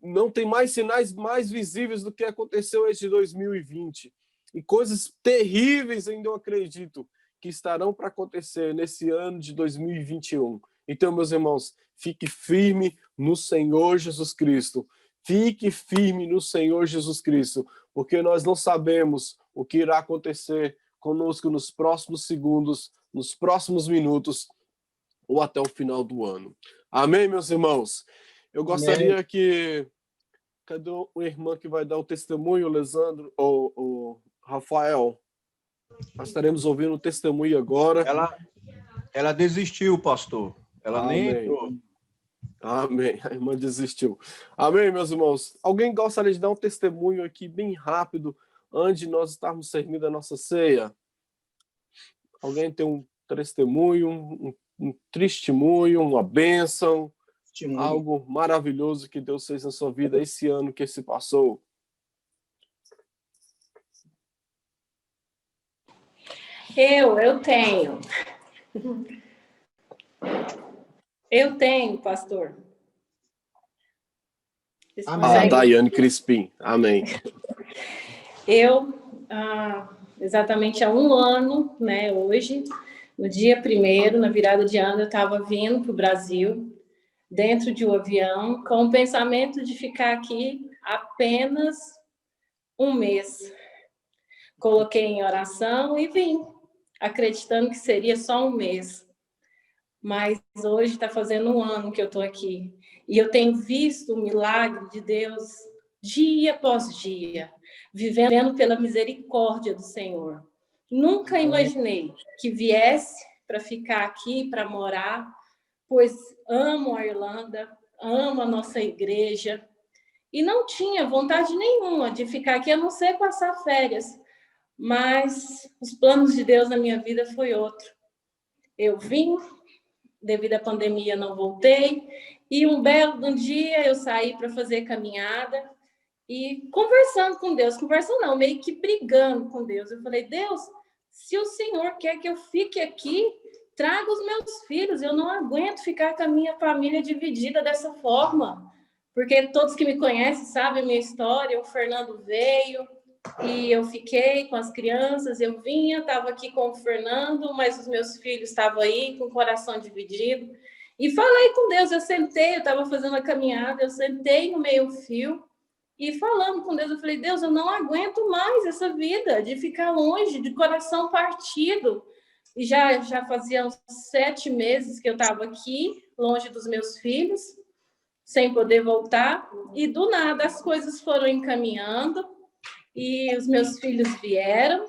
Não tem mais sinais mais visíveis do que aconteceu este 2020. E coisas terríveis ainda eu acredito que estarão para acontecer nesse ano de 2021. Então, meus irmãos, fique firme no Senhor Jesus Cristo. Fique firme no Senhor Jesus Cristo, porque nós não sabemos o que irá acontecer conosco nos próximos segundos, nos próximos minutos ou até o final do ano. Amém, meus irmãos? Eu gostaria que... Cadê o irmão que vai dar o testemunho, Lesandro? O Rafael, nós estaremos ouvindo o testemunho agora. Ela desistiu, pastor. Ela nem entrou. Amém. A irmã desistiu. Amém, meus irmãos. Alguém gostaria de dar um testemunho aqui bem rápido antes de nós estarmos servindo a nossa ceia? Alguém tem um testemunho, um testemunho, uma bênção, algo maravilhoso que Deus fez na sua vida esse ano que se passou? Eu tenho. Eu tenho, pastor. Daiane Crispim. Amém. Eu, exatamente há um ano, né, hoje, no dia 1º, na virada de ano, eu estava vindo para o Brasil, dentro de um avião, com o pensamento de ficar aqui apenas um mês. Coloquei em oração e vim, acreditando que seria só um mês. Mas hoje está fazendo um ano que eu estou aqui. E eu tenho visto o milagre de Deus dia após dia, vivendo pela misericórdia do Senhor. Nunca imaginei que viesse para ficar aqui, para morar, pois amo a Irlanda, amo a nossa igreja, e não tinha vontade nenhuma de ficar aqui, a não ser passar férias. Mas os planos de Deus na minha vida foi outro. Eu vim, devido à pandemia não voltei, e um belo dia eu saí para fazer caminhada e conversando com Deus, meio que brigando com Deus. Eu falei, Deus, se o Senhor quer que eu fique aqui, traga os meus filhos, eu não aguento ficar com a minha família dividida dessa forma, porque todos que me conhecem sabem a minha história, o Fernando veio, e eu fiquei com as crianças, eu vinha, estava aqui com o Fernando, mas os meus filhos estavam aí com o coração dividido. E falei com Deus, eu estava fazendo a caminhada, eu sentei no meio-fio e falando com Deus, eu falei, Deus, eu não aguento mais essa vida de ficar longe, de coração partido. E já fazia uns 7 meses que eu estava aqui, longe dos meus filhos, sem poder voltar. E do nada as coisas foram encaminhando e os meus filhos vieram.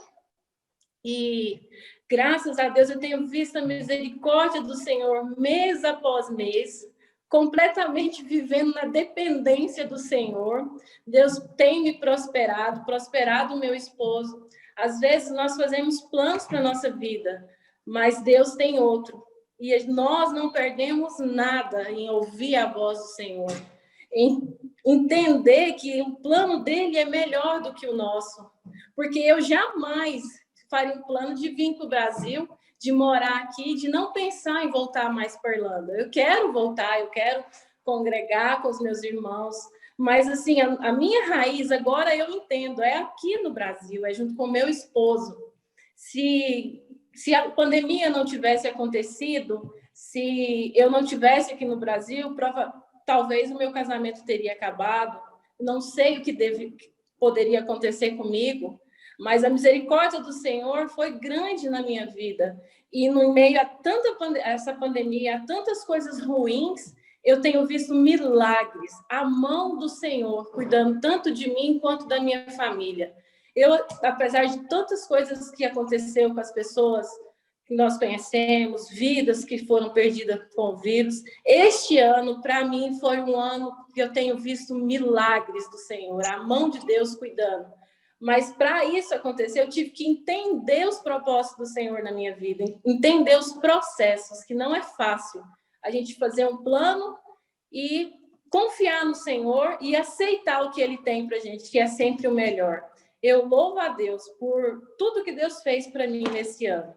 E graças a Deus eu tenho visto a misericórdia do Senhor mês após mês, completamente vivendo na dependência do Senhor. Deus tem me prosperado o meu esposo. Às vezes nós fazemos planos para a nossa vida, mas Deus tem outro. E nós não perdemos nada em ouvir a voz do Senhor, em entender que o plano dele é melhor do que o nosso. Porque eu jamais faria um plano de vir para o Brasil, de morar aqui, de não pensar em voltar mais para Irlanda. Eu quero voltar, eu quero congregar com os meus irmãos, mas assim, a minha raiz agora eu entendo, é aqui no Brasil, é junto com o meu esposo. Se a pandemia não tivesse acontecido, se eu não tivesse aqui no Brasil, talvez o meu casamento teria acabado, não sei o que poderia acontecer comigo, mas a misericórdia do Senhor foi grande na minha vida. E no meio a essa pandemia, a tantas coisas ruins, eu tenho visto milagres, a mão do Senhor cuidando tanto de mim quanto da minha família. Eu, apesar de tantas coisas que aconteceu com as pessoas que nós conhecemos, vidas que foram perdidas com o vírus, este ano, para mim, foi um ano que eu tenho visto milagres do Senhor, a mão de Deus cuidando. Mas para isso acontecer, eu tive que entender os propósitos do Senhor na minha vida, entender os processos, que não é fácil a gente fazer um plano e confiar no Senhor e aceitar o que Ele tem para a gente, que é sempre o melhor. Eu louvo a Deus por tudo que Deus fez para mim nesse ano.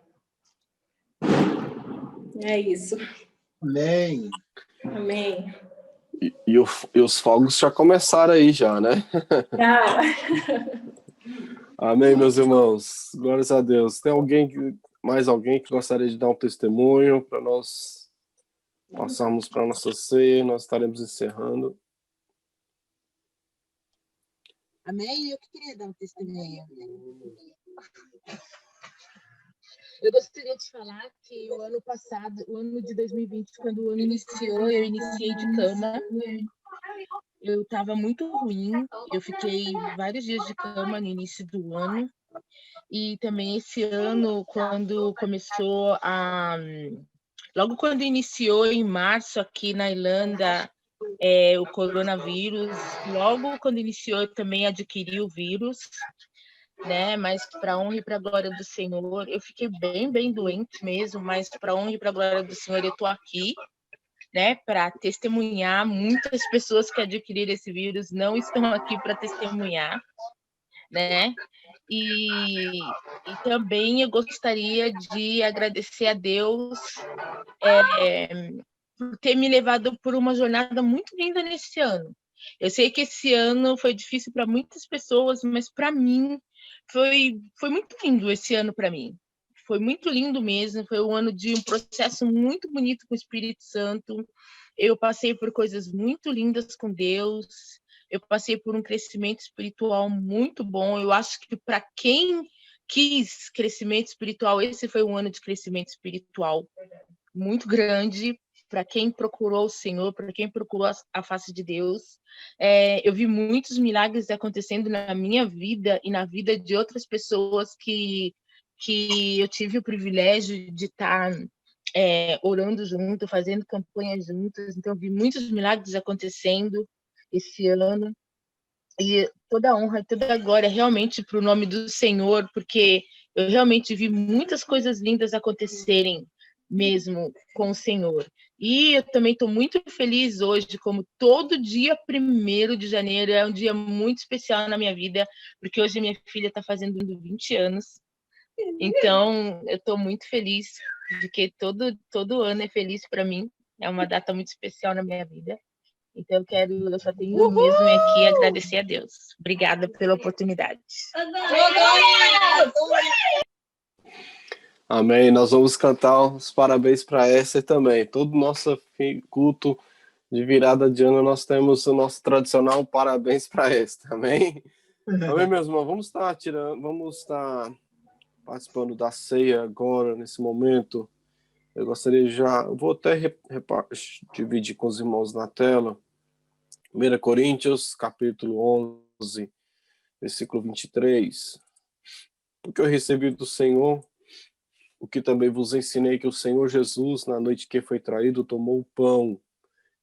É isso. Amém. Amém. E os fogos já começaram aí já, né? Tá. Amém, meus irmãos. Glórias a Deus. Tem mais alguém que gostaria de dar um testemunho para nós passarmos para a nossa ceia? Nós estaremos encerrando. Amém? Eu que queria dar um testemunho. Eu gostaria de falar que o ano passado, o ano de 2020, quando o ano iniciou, eu iniciei de cama. Eu estava muito ruim, eu fiquei vários dias de cama no início do ano. E também esse ano, quando começou logo quando iniciou em março aqui na Irlanda, o coronavírus, logo quando iniciou eu também adquiri o vírus, né? Mas para a honra e para a glória do Senhor, eu fiquei bem doente mesmo, mas para a honra e para a glória do Senhor eu estou aqui, né, para testemunhar. Muitas pessoas que adquiriram esse vírus não estão aqui para testemunhar, né? E também eu gostaria de agradecer a Deus por ter me levado por uma jornada muito linda nesse ano. Eu sei que esse ano foi difícil para muitas pessoas, mas para mim foi muito lindo esse ano para mim. Foi muito lindo mesmo, foi um ano de um processo muito bonito com o Espírito Santo. Eu passei por coisas muito lindas com Deus, eu passei por um crescimento espiritual muito bom. Eu acho que para quem quis crescimento espiritual, esse foi um ano de crescimento espiritual muito grande. Para quem procurou o Senhor, para quem procurou a face de Deus. Eu vi muitos milagres acontecendo na minha vida e na vida de outras pessoas que eu tive o privilégio de estar orando junto, fazendo campanhas juntas. Então, vi muitos milagres acontecendo esse ano. E toda a honra, toda a glória realmente para o nome do Senhor, porque eu realmente vi muitas coisas lindas acontecerem mesmo com o Senhor. E eu também estou muito feliz hoje, como todo dia 1º de janeiro é um dia muito especial na minha vida, porque hoje minha filha está fazendo 20 anos. Então, eu estou muito feliz, porque todo ano é feliz para mim. É uma data muito especial na minha vida. Então, eu só tenho mesmo aqui agradecer a Deus. Obrigada pela oportunidade. Amém. Nós vamos cantar os parabéns para Esther também. Todo nosso culto de virada de ano, nós temos o nosso tradicional parabéns para esta, amém? Amém, meus irmãos? Vamos estar participando da ceia agora, nesse momento. Eu gostaria eu vou até dividir com os irmãos na tela. 1 Coríntios, capítulo 11, versículo 23. Porque eu recebi do Senhor o que também vos ensinei, que o Senhor Jesus, na noite que foi traído, tomou o pão,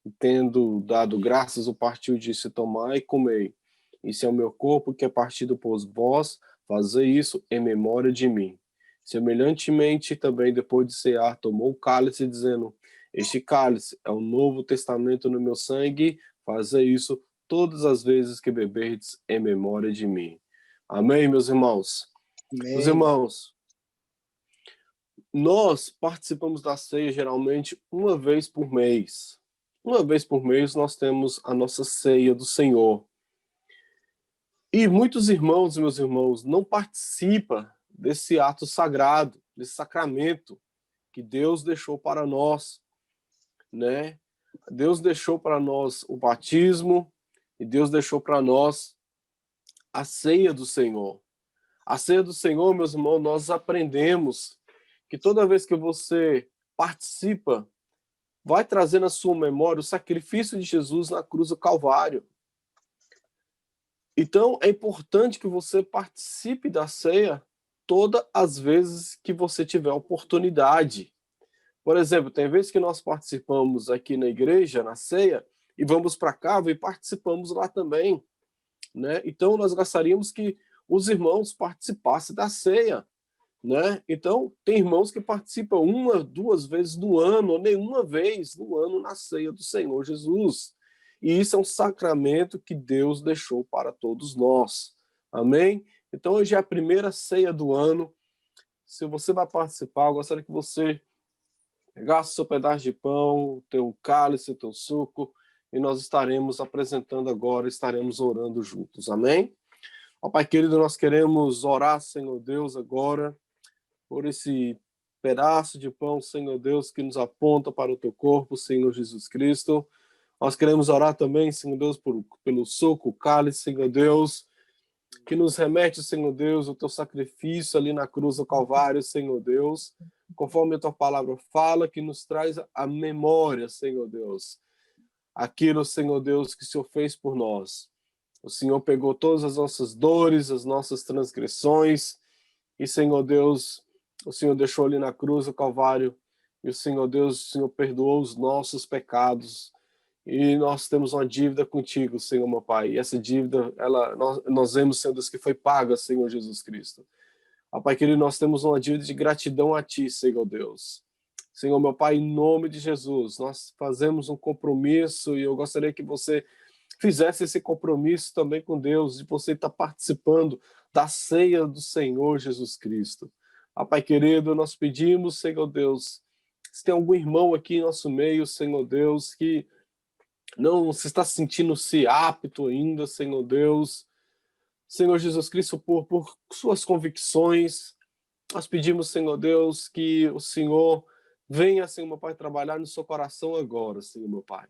e tendo dado graças, o partiu e disse: tomai e comei. Isso é o meu corpo, que é partido por vós, fazei isso em memória de mim. Semelhantemente, também depois de cear, tomou o cálice, dizendo: este cálice é o novo testamento no meu sangue, fazei isso todas as vezes que beberdes em memória de mim. Amém, meus irmãos? Amém. Meus irmãos, nós participamos da ceia geralmente uma vez por mês. Uma vez por mês nós temos a nossa ceia do Senhor. E muitos irmãos e meus irmãos não participam desse ato sagrado, desse sacramento que Deus deixou para nós, né? Deus deixou para nós o batismo e Deus deixou para nós a ceia do Senhor. A ceia do Senhor, meus irmãos, nós aprendemos que toda vez que você participa, vai trazer na sua memória o sacrifício de Jesus na cruz do Calvário. Então, é importante que você participe da ceia todas as vezes que você tiver oportunidade. Por exemplo, tem vezes que nós participamos aqui na igreja, na ceia, e vamos para casa e participamos lá também, né? Então, nós gostaríamos que os irmãos participassem da ceia, né? Então, tem irmãos que participam 1, 2 vezes no ano, ou nenhuma vez no ano na ceia do Senhor Jesus. E isso é um sacramento que Deus deixou para todos nós. Amém? Então, hoje é a primeira ceia do ano. Se você vai participar, eu gostaria que você pegasse o seu pedaço de pão, o teu cálice, o teu suco, e nós estaremos apresentando agora, estaremos orando juntos. Amém? Ó Pai querido, nós queremos orar, Senhor Deus, agora, por esse pedaço de pão, Senhor Deus, que nos aponta para o teu corpo, Senhor Jesus Cristo. Nós queremos orar também, Senhor Deus, pelo suco, o cálice, Senhor Deus, que nos remete, Senhor Deus, o teu sacrifício ali na cruz do Calvário, Senhor Deus, conforme a tua palavra fala, que nos traz a memória, Senhor Deus, aquilo, Senhor Deus, que o Senhor fez por nós. O Senhor pegou todas as nossas dores, as nossas transgressões, e, Senhor Deus, o Senhor deixou ali na cruz do Calvário, e o Senhor Deus, o Senhor perdoou os nossos pecados, e nós temos uma dívida contigo, Senhor, meu Pai. E essa dívida, nós vemos, Senhor Deus, que foi paga, Senhor Jesus Cristo. Ó Pai querido, nós temos uma dívida de gratidão a Ti, Senhor Deus. Senhor, meu Pai, em nome de Jesus, nós fazemos um compromisso e eu gostaria que você fizesse esse compromisso também com Deus, de você estar participando da ceia do Senhor Jesus Cristo. Ó Pai querido, nós pedimos, Senhor Deus, se tem algum irmão aqui em nosso meio, Senhor Deus, que não se está sentindo-se apto ainda, Senhor Deus. Senhor Jesus Cristo, por suas convicções, nós pedimos, Senhor Deus, que o Senhor venha, Senhor, meu Pai, trabalhar no seu coração agora, Senhor, meu Pai.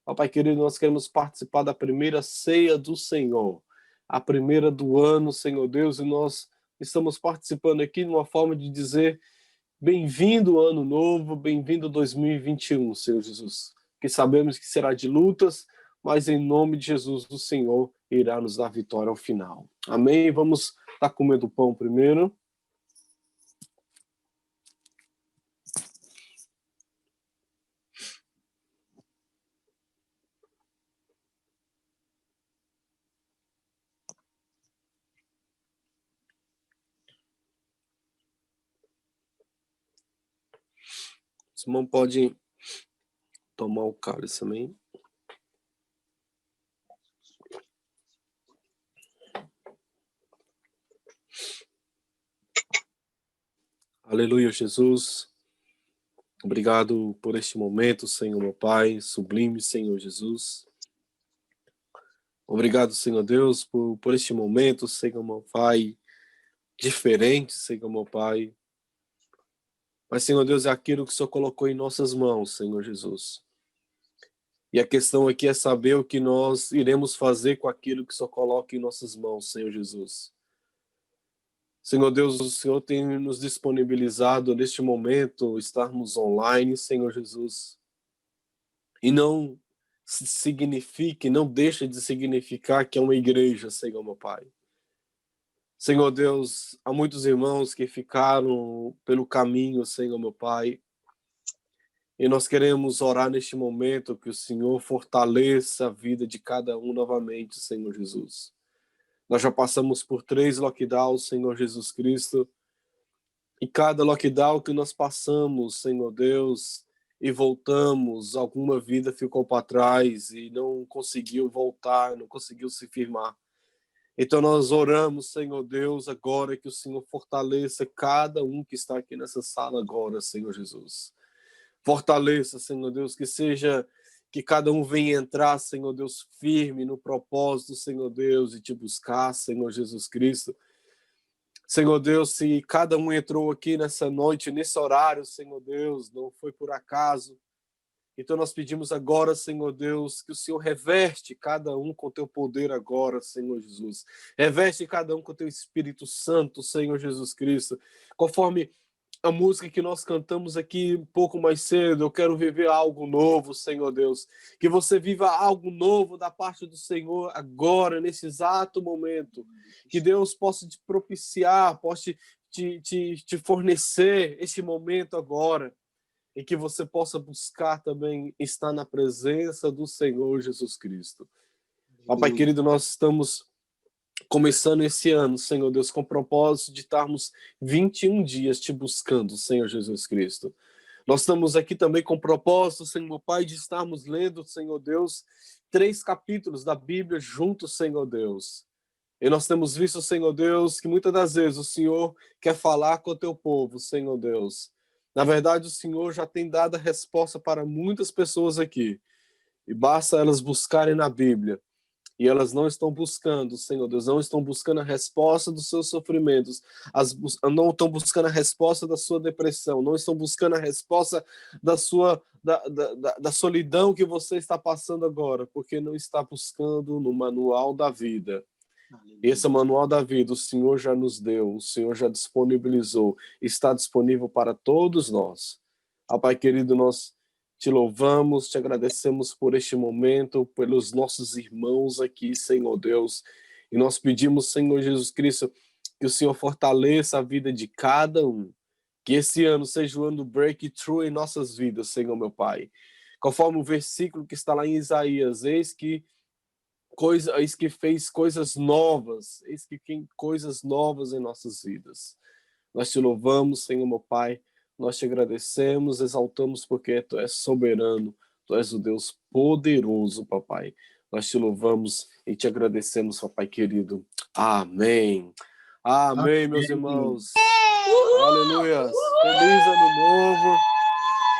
Ó Pai querido, nós queremos participar da primeira ceia do Senhor, a primeira do ano, Senhor Deus, e nós estamos participando aqui de uma forma de dizer bem-vindo ano novo, bem-vindo 2021, Senhor Jesus, que sabemos que será de lutas, mas em nome de Jesus, o Senhor irá nos dar vitória ao final. Amém? Vamos estar comendo o pão primeiro. O irmão pode tomar o cálice também. Aleluia, Jesus. Obrigado por este momento, Senhor, meu Pai, sublime, Senhor Jesus. Obrigado, Senhor Deus, por este momento, Senhor, meu Pai, diferente, Senhor, meu Pai. Mas, Senhor Deus, é aquilo que o Senhor colocou em nossas mãos, Senhor Jesus. E a questão aqui é saber o que nós iremos fazer com aquilo que só coloca em nossas mãos, Senhor Jesus. Senhor Deus, o Senhor tem nos disponibilizado neste momento estarmos online, Senhor Jesus. E não signifique, não deixa de significar que é uma igreja, Senhor meu Pai. Senhor Deus, há muitos irmãos que ficaram pelo caminho, Senhor meu Pai. E nós queremos orar neste momento que o Senhor fortaleça a vida de cada um novamente, Senhor Jesus. Nós já passamos por 3 lockdowns, Senhor Jesus Cristo. E cada lockdown que nós passamos, Senhor Deus, e voltamos, alguma vida ficou para trás e não conseguiu voltar, não conseguiu se firmar. Então nós oramos, Senhor Deus, agora que o Senhor fortaleça cada um que está aqui nessa sala agora, Senhor Jesus. Fortaleça, Senhor Deus, que cada um venha entrar, Senhor Deus, firme no propósito, Senhor Deus, de te buscar, Senhor Jesus Cristo. Senhor Deus, se cada um entrou aqui nessa noite, nesse horário, Senhor Deus, não foi por acaso. Então nós pedimos agora, Senhor Deus, que o Senhor reveste cada um com teu poder agora, Senhor Jesus. Reveste cada um com teu Espírito Santo, Senhor Jesus Cristo. Conforme a música que nós cantamos aqui um pouco mais cedo, eu quero viver algo novo, Senhor Deus. Que você viva algo novo da parte do Senhor agora, nesse exato momento. Que Deus possa te propiciar, possa te fornecer este momento agora. E que você possa buscar também estar na presença do Senhor Jesus Cristo. Papai querido, nós estamos começando esse ano, Senhor Deus, com o propósito de estarmos 21 dias te buscando, Senhor Jesus Cristo. Nós estamos aqui também com o propósito, Senhor Pai, de estarmos lendo, Senhor Deus, 3 capítulos da Bíblia juntos, Senhor Deus. E nós temos visto, Senhor Deus, que muitas das vezes o Senhor quer falar com o teu povo, Senhor Deus. Na verdade, o Senhor já tem dado a resposta para muitas pessoas aqui. E basta elas buscarem na Bíblia. E elas não estão buscando, Senhor Deus, não estão buscando a resposta dos seus sofrimentos, não estão buscando a resposta da sua depressão, não estão buscando a resposta da solidão que você está passando agora, porque não está buscando no manual da vida. Esse manual da vida o Senhor já nos deu, o Senhor já disponibilizou, está disponível para todos nós. Pai querido, nós te louvamos, te agradecemos por este momento, pelos nossos irmãos aqui, Senhor Deus. E nós pedimos, Senhor Jesus Cristo, que o Senhor fortaleça a vida de cada um. Que esse ano seja o ano do breakthrough em nossas vidas, Senhor meu Pai. Conforme o versículo que está lá em Isaías, eis que fez coisas novas, eis que tem coisas novas em nossas vidas. Nós te louvamos, Senhor meu Pai. Nós te agradecemos, exaltamos, porque tu és soberano, tu és o Deus poderoso, papai. Nós te louvamos e te agradecemos, papai querido. Amém. Amém, meus irmãos. Aleluia. Feliz ano novo.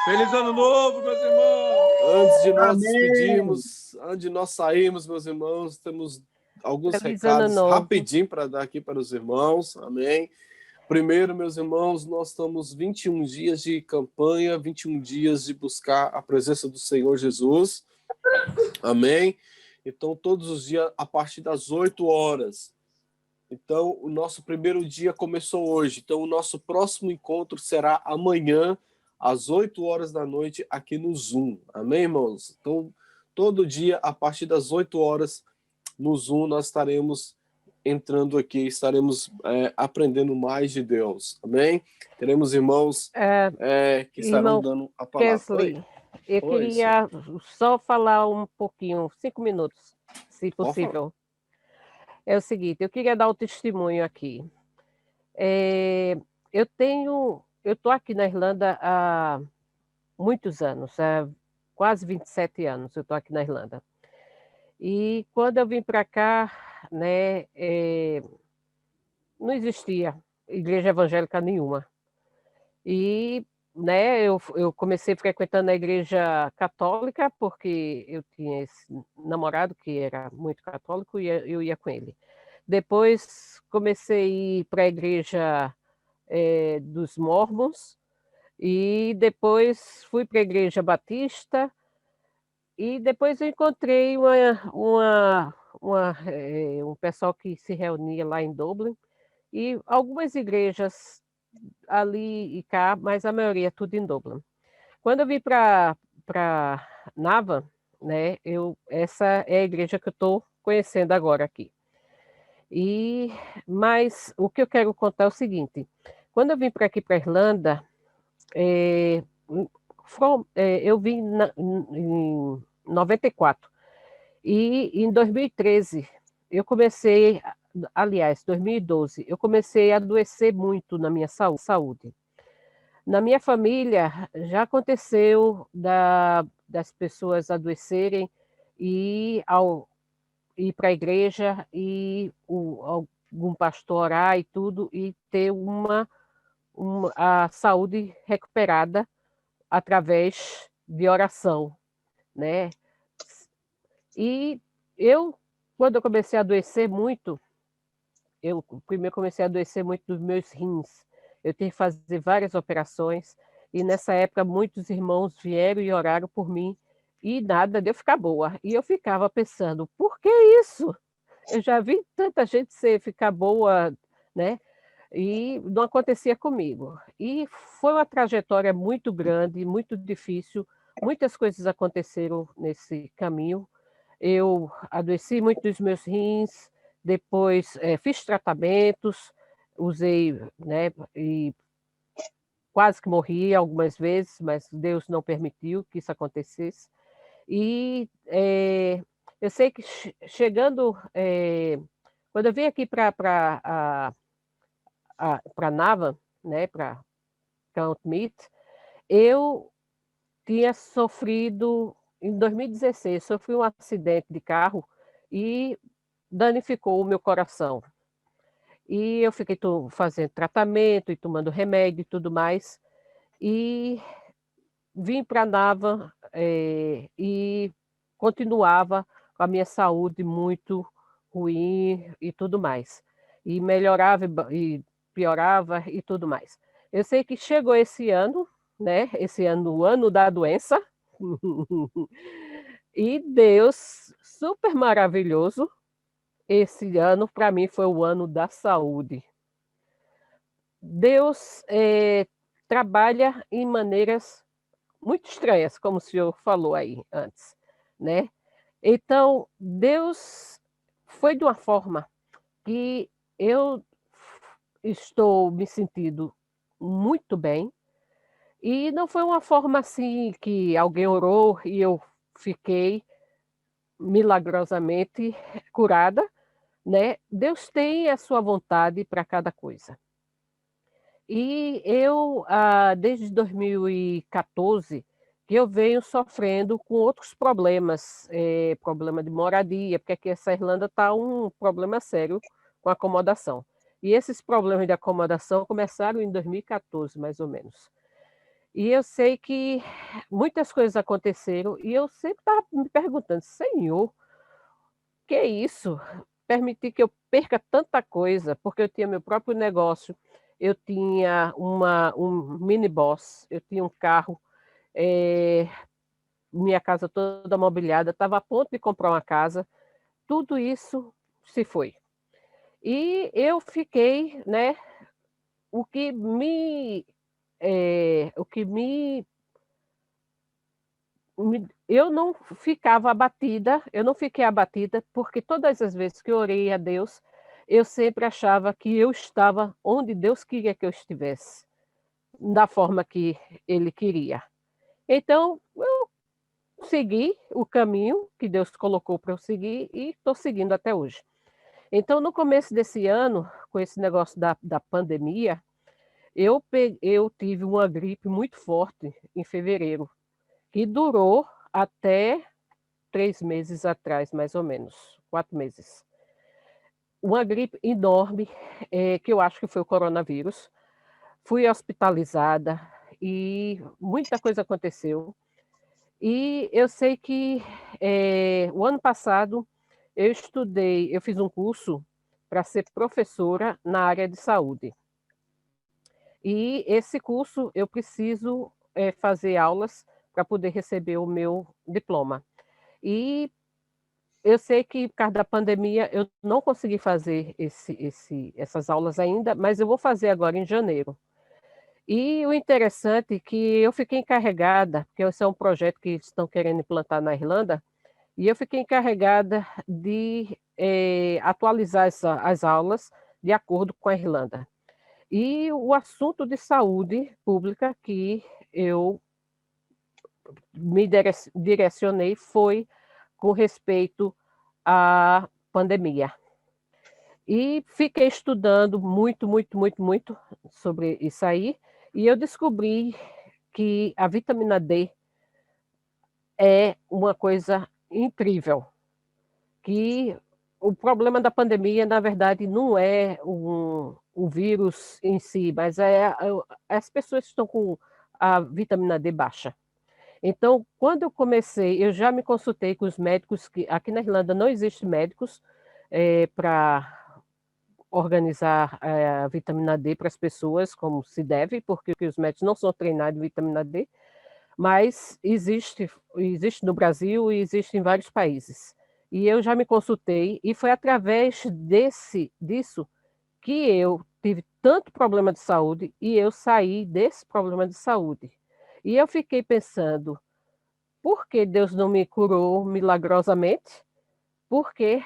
Feliz ano novo, meus irmãos! Antes de nós despedirmos, antes de nós sairmos, meus irmãos, temos alguns recados rapidinho para dar aqui para os irmãos. Amém. Primeiro, meus irmãos, nós estamos 21 dias de campanha, 21 dias de buscar a presença do Senhor Jesus. Amém? Então, todos os dias, a partir das 8 horas. Então, o nosso primeiro dia começou hoje. Então, o nosso próximo encontro será amanhã, às 8 horas da noite, aqui no Zoom. Amém, irmãos? Então, todo dia, a partir das 8 horas, no Zoom, nós estaremos entrando aqui, estaremos aprendendo mais de Deus, amém? Teremos irmãos que estarão dando a palavra. Kesley, eu queria só falar um pouquinho, 5 minutos, se possível. É o seguinte, eu queria dar um testemunho aqui. Eu estou aqui na Irlanda há muitos anos, há quase 27 anos eu estou aqui na Irlanda. E quando eu vim para cá, né, não existia igreja evangélica nenhuma. E, né, eu comecei frequentando a igreja católica porque eu tinha esse namorado que era muito católico e eu ia com ele. Depois comecei a ir para a igreja dos Mormons e depois fui para a igreja batista. E depois eu encontrei um pessoal que se reunia lá em Dublin, e algumas igrejas ali e cá, mas a maioria tudo em Dublin. Quando eu vim para Navan, né, essa é a igreja que eu estou conhecendo agora aqui. Mas o que eu quero contar é o seguinte: quando eu vim para aqui, para a Irlanda, eu vim em 94, e em 2013 eu comecei, aliás, 2012, eu comecei a adoecer muito na minha saúde. Na minha família já aconteceu das pessoas adoecerem e ao ir para a igreja e algum pastor orar e tudo, e ter a saúde recuperada através de oração, né? E quando eu comecei a adoecer muito, eu primeiro comecei a adoecer muito dos meus rins. Eu tive que fazer várias operações, e nessa época muitos irmãos vieram e oraram por mim, e nada de eu ficar boa. E eu ficava pensando, por que isso? Eu já vi tanta gente ficar boa, né? E não acontecia comigo. E foi uma trajetória muito grande, muito difícil, muitas coisas aconteceram nesse caminho. Eu adoeci muito dos meus rins, depois fiz tratamentos, usei, né, e quase que morri algumas vezes, mas Deus não permitiu que isso acontecesse. E eu sei que chegando, quando eu vim aqui para Navan, né, para Count Meat, eu tinha sofrido, em 2016, sofri um acidente de carro e danificou o meu coração. E eu fiquei fazendo tratamento e tomando remédio e tudo mais. E vim para Navan e continuava com a minha saúde muito ruim e tudo mais. E melhorava e piorava e tudo mais. Eu sei que chegou esse ano, né? Esse ano, o ano da doença. E Deus, super maravilhoso, esse ano para mim foi o ano da saúde. Deus trabalha em maneiras muito estranhas, como o senhor falou aí antes, né? Então, Deus foi de uma forma que eu estou me sentindo muito bem, e não foi uma forma assim que alguém orou e eu fiquei milagrosamente curada, né? Deus tem a sua vontade para cada coisa. E eu, desde 2014, que eu venho sofrendo com outros problemas, problema de moradia, porque aqui essa Irlanda está um problema sério com acomodação. E esses problemas de acomodação começaram em 2014, mais ou menos. E eu sei que muitas coisas aconteceram, e eu sempre estava me perguntando, Senhor, que é isso? Permitir que eu perca tanta coisa, porque eu tinha meu próprio negócio, eu tinha um miniboss, eu tinha um carro, minha casa toda mobiliada, estava a ponto de comprar uma casa, tudo isso se foi. E eu fiquei, né, o que me eu não ficava abatida, eu não fiquei abatida, porque todas as vezes que eu orei a Deus, eu sempre achava que eu estava onde Deus queria que eu estivesse, da forma que Ele queria. Então, eu segui o caminho que Deus colocou para eu seguir e estou seguindo até hoje. Então, no começo desse ano, com esse negócio da pandemia, eu tive uma gripe muito forte em fevereiro, que durou até 3 meses atrás, mais ou menos, 4 meses. Uma gripe enorme, que eu acho que foi o coronavírus. Fui hospitalizada e muita coisa aconteceu. E eu sei que o ano passado eu fiz um curso para ser professora na área de saúde. E esse curso eu preciso fazer aulas para poder receber o meu diploma. E eu sei que, por causa da pandemia, eu não consegui fazer essas aulas ainda, mas eu vou fazer agora em janeiro. E o interessante é que eu fiquei encarregada, porque esse é um projeto que estão querendo implantar na Irlanda, e eu fiquei encarregada de atualizar as aulas de acordo com a Irlanda. E o assunto de saúde pública que eu me direcionei foi com respeito à pandemia. E fiquei estudando muito, muito, muito, muito sobre isso aí, e eu descobri que a vitamina D é uma coisa incrível, que o problema da pandemia, na verdade, não é o vírus em si, mas as pessoas que estão com a vitamina D baixa. Então, quando eu comecei, eu já me consultei com os médicos, que aqui na Irlanda não existe médicos para organizar a vitamina D para as pessoas como se deve, porque os médicos não são treinados em vitamina D, mas existe no Brasil e existe em vários países. E eu já me consultei, e foi através disso que eu tive tanto problema de saúde, e eu saí desse problema de saúde. E eu fiquei pensando, por que Deus não me curou milagrosamente? Porque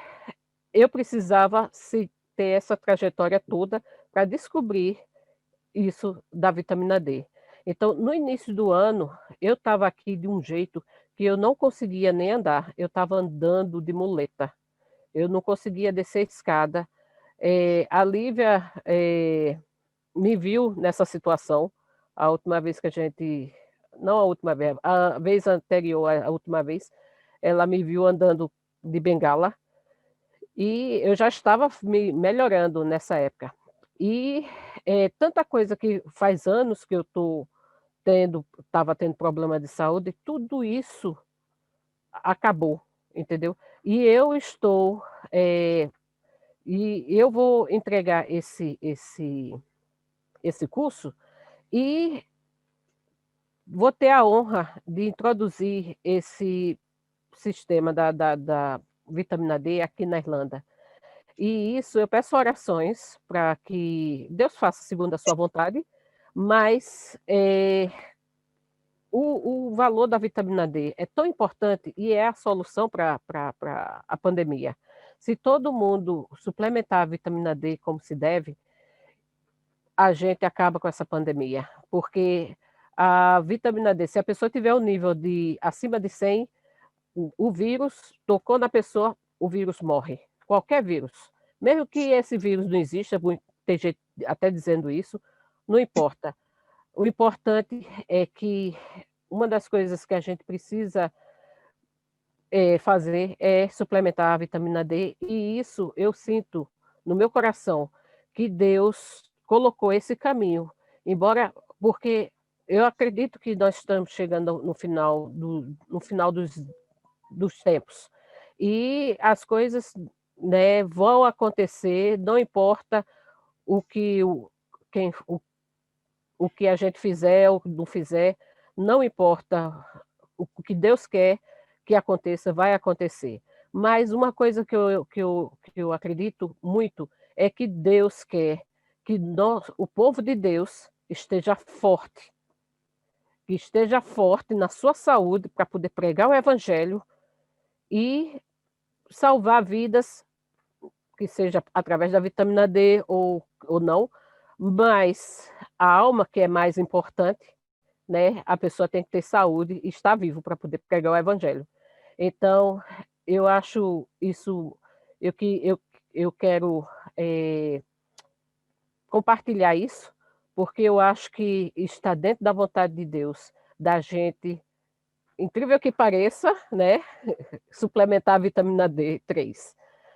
eu precisava ter essa trajetória toda para descobrir isso da vitamina D. Então, no início do ano, eu estava aqui de um jeito que eu não conseguia nem andar, eu estava andando de muleta, eu não conseguia descer a escada. A Lívia me viu nessa situação, a última vez que a gente, não a última vez, a vez anterior à última vez, ela me viu andando de bengala, e eu já estava me melhorando nessa época. E tanta coisa que faz anos que eu estava tendo problema de saúde, tudo isso acabou, entendeu? E eu vou entregar esse curso e vou ter a honra de introduzir esse sistema da vitamina D aqui na Irlanda. E isso, eu peço orações para que Deus faça segundo a sua vontade, mas o valor da vitamina D é tão importante e é a solução para a pandemia. Se todo mundo suplementar a vitamina D como se deve, a gente acaba com essa pandemia, porque a vitamina D, se a pessoa tiver um nível acima de 100, o vírus tocou na pessoa, o vírus morre. Qualquer vírus. Mesmo que esse vírus não exista, tem gente até dizendo isso, não importa. O importante é que uma das coisas que a gente precisa fazer é suplementar a vitamina D, e isso eu sinto no meu coração, que Deus colocou esse caminho, porque eu acredito que nós estamos chegando no final dos tempos. E as coisas, né, vão acontecer, não importa o que a gente fizer ou não fizer, não importa o que Deus quer que aconteça, vai acontecer. Mas uma coisa que eu acredito muito é que Deus quer que o povo de Deus esteja forte, que esteja forte na sua saúde para poder pregar o evangelho e salvar vidas, que seja através da vitamina D ou não, mas a alma que é mais importante, né? A pessoa tem que ter saúde e estar vivo para poder pregar o evangelho. Então, eu acho isso, eu quero compartilhar isso, porque eu acho que está dentro da vontade de Deus, da gente, incrível que pareça, né, suplementar a vitamina D3,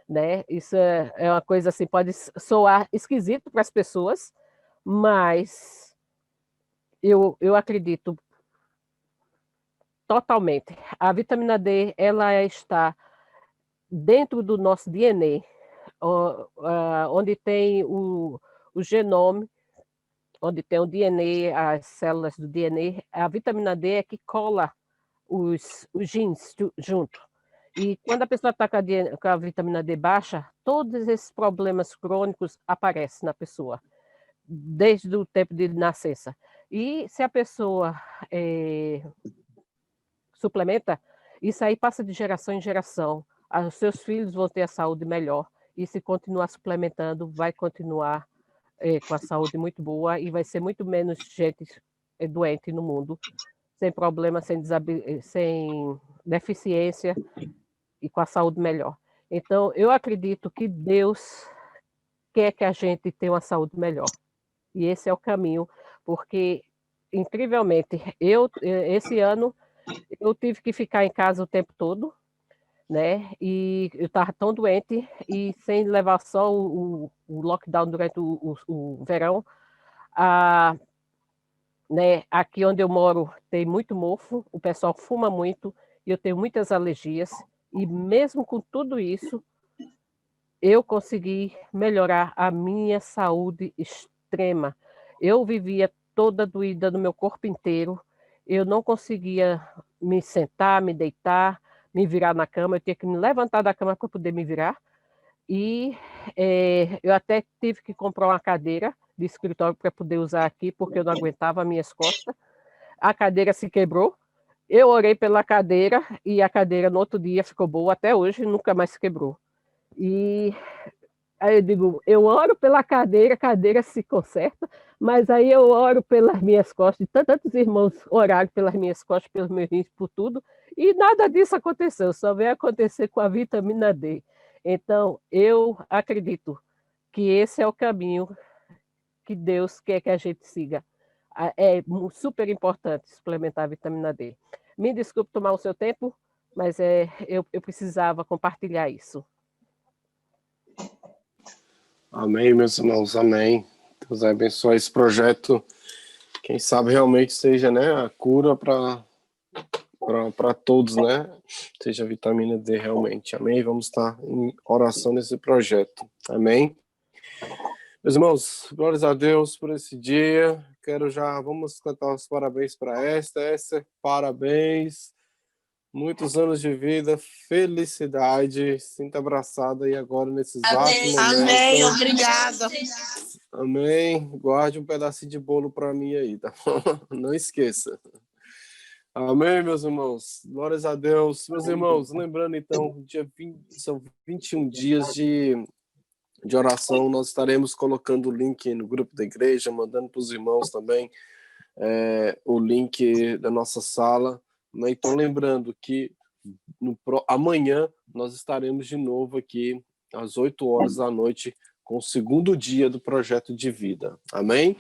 né? Isso é uma coisa assim, pode soar esquisito para as pessoas, mas eu acredito totalmente. A vitamina D, ela está dentro do nosso DNA, onde tem o genoma, onde tem o DNA, as células do DNA, a vitamina D é que cola os genes junto. E quando a pessoa está com a vitamina D baixa, todos esses problemas crônicos aparecem na pessoa, desde o tempo de nascença. E se a pessoa suplementa, isso aí passa de geração em geração. Os seus filhos vão ter a saúde melhor. E se continuar suplementando, vai continuar com a saúde muito boa e vai ser muito menos gente doente no mundo, sem problema, sem deficiência e com a saúde melhor. Então, eu acredito que Deus quer que a gente tenha uma saúde melhor. E esse é o caminho, porque, incrivelmente, esse ano, eu tive que ficar em casa o tempo todo, né? E eu estava tão doente, e sem levar só o lockdown durante o verão, né? Aqui onde eu moro tem muito mofo, o pessoal fuma muito, e eu tenho muitas alergias, e mesmo com tudo isso, eu consegui melhorar a minha saúde extrema. Eu vivia toda doída no meu corpo inteiro, eu não conseguia me sentar, me deitar, me virar na cama, eu tinha que me levantar da cama para poder me virar, e eu até tive que comprar uma cadeira de escritório para poder usar aqui, porque eu não aguentava as minhas costas. A cadeira se quebrou, eu orei pela cadeira, e a cadeira no outro dia ficou boa, até hoje nunca mais se quebrou. E aí eu digo, eu oro pela cadeira, a cadeira se conserta, mas aí eu oro pelas minhas costas, tantos irmãos oraram pelas minhas costas, pelos meus rins, por tudo, e nada disso aconteceu, só veio acontecer com a vitamina D. Então, eu acredito que esse é o caminho que Deus quer que a gente siga. É super importante suplementar a vitamina D. Me desculpe tomar o seu tempo, mas eu precisava compartilhar isso. Amém, meus irmãos, amém. Deus abençoe esse projeto. Quem sabe realmente seja, né, a cura para todos, né? Seja a vitamina D realmente. Amém. Vamos estar em oração nesse projeto. Amém. Meus irmãos, glórias a Deus por esse dia. Vamos cantar os parabéns para Esther, parabéns. Muitos anos de vida, felicidade, sinta abraçada aí agora nesse exato momento. Amém, obrigada. Amém. Guarde um pedacinho de bolo para mim aí, tá bom? Não esqueça. Amém, meus irmãos. Glórias a Deus. Meus irmãos, lembrando então, são 21 dias de oração. Nós estaremos colocando o link no grupo da igreja, mandando para os irmãos também o link da nossa sala. Então, lembrando que amanhã nós estaremos de novo aqui às 8 horas da noite com o segundo dia do projeto de vida. Amém?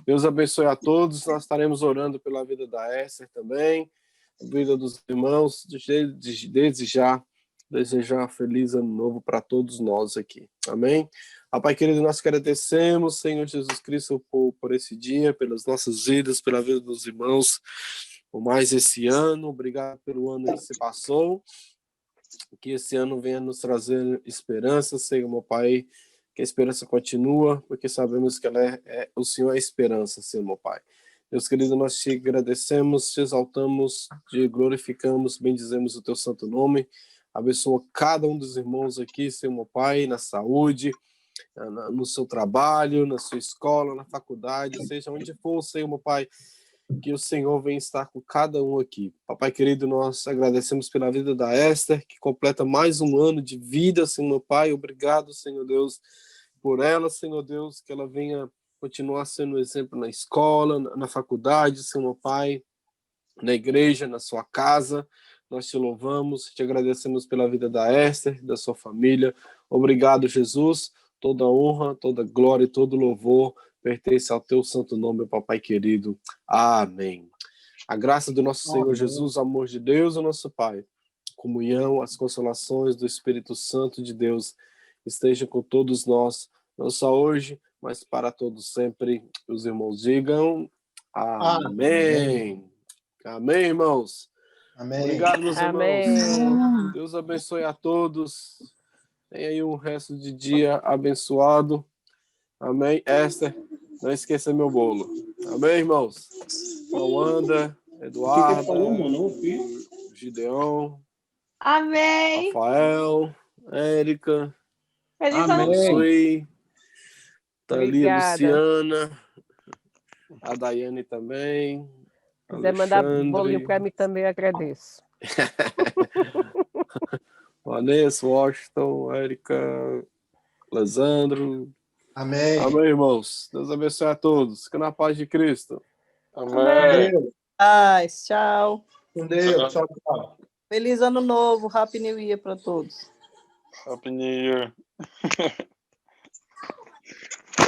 Deus abençoe a todos. Nós estaremos orando pela vida da Esther também, a vida dos irmãos. Desejar feliz ano novo para todos nós aqui. Amém? Pai querido, nós agradecemos, Senhor Jesus Cristo, por esse dia, pelas nossas vidas, pela vida dos irmãos, por mais esse ano. Obrigado pelo ano que se passou. Que esse ano venha nos trazer esperança, Senhor, meu Pai. Que a esperança continua, porque sabemos que o Senhor é a esperança, Senhor, meu Pai. Deus querido, nós te agradecemos, te exaltamos, te glorificamos, bendizemos o teu santo nome. Abençoa cada um dos irmãos aqui, Senhor, meu Pai, na saúde, no seu trabalho, na sua escola, na faculdade, seja onde for, Senhor, meu Pai, que o Senhor venha estar com cada um aqui. Papai querido, nós agradecemos pela vida da Esther, que completa mais um ano de vida, Senhor, meu Pai. Obrigado, Senhor Deus, por ela, Senhor Deus, que ela venha continuar sendo um exemplo na escola, na faculdade, Senhor, meu Pai, na igreja, na sua casa. Nós te louvamos, te agradecemos pela vida da Esther, da sua família. Obrigado, Jesus. Toda honra, toda glória e todo louvor pertence ao teu santo nome, papai querido. Amém. A graça do nosso Senhor Jesus, o amor de Deus, o nosso Pai, a comunhão, as consolações do Espírito Santo de Deus estejam com todos nós, não só hoje, mas para todos sempre. Os irmãos digam amém. Amém, irmãos. Amém. Obrigado, meus Amém. irmãos. Deus abençoe a todos. Tenha aí um resto de dia abençoado. Amém. Esther, não esqueça meu bolo. Amém, irmãos? Wanda, Eduardo, Gideon, Amém. Rafael, Érica, Feliz ano Amém. novo. Sui, Thalia, Obrigada. Luciana, a Daiane também. Se quiser mandar Alexandre, bolinho para mim também, eu agradeço. Vanessa, Washington, Érica, Alessandro. Amém. Amém, irmãos. Deus abençoe a todos. Fica na paz de Cristo. Amém. Tchau. Com Deus. Tchau, tchau. Feliz ano novo. Happy New Year para todos. Happy New Year.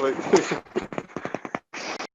Oi.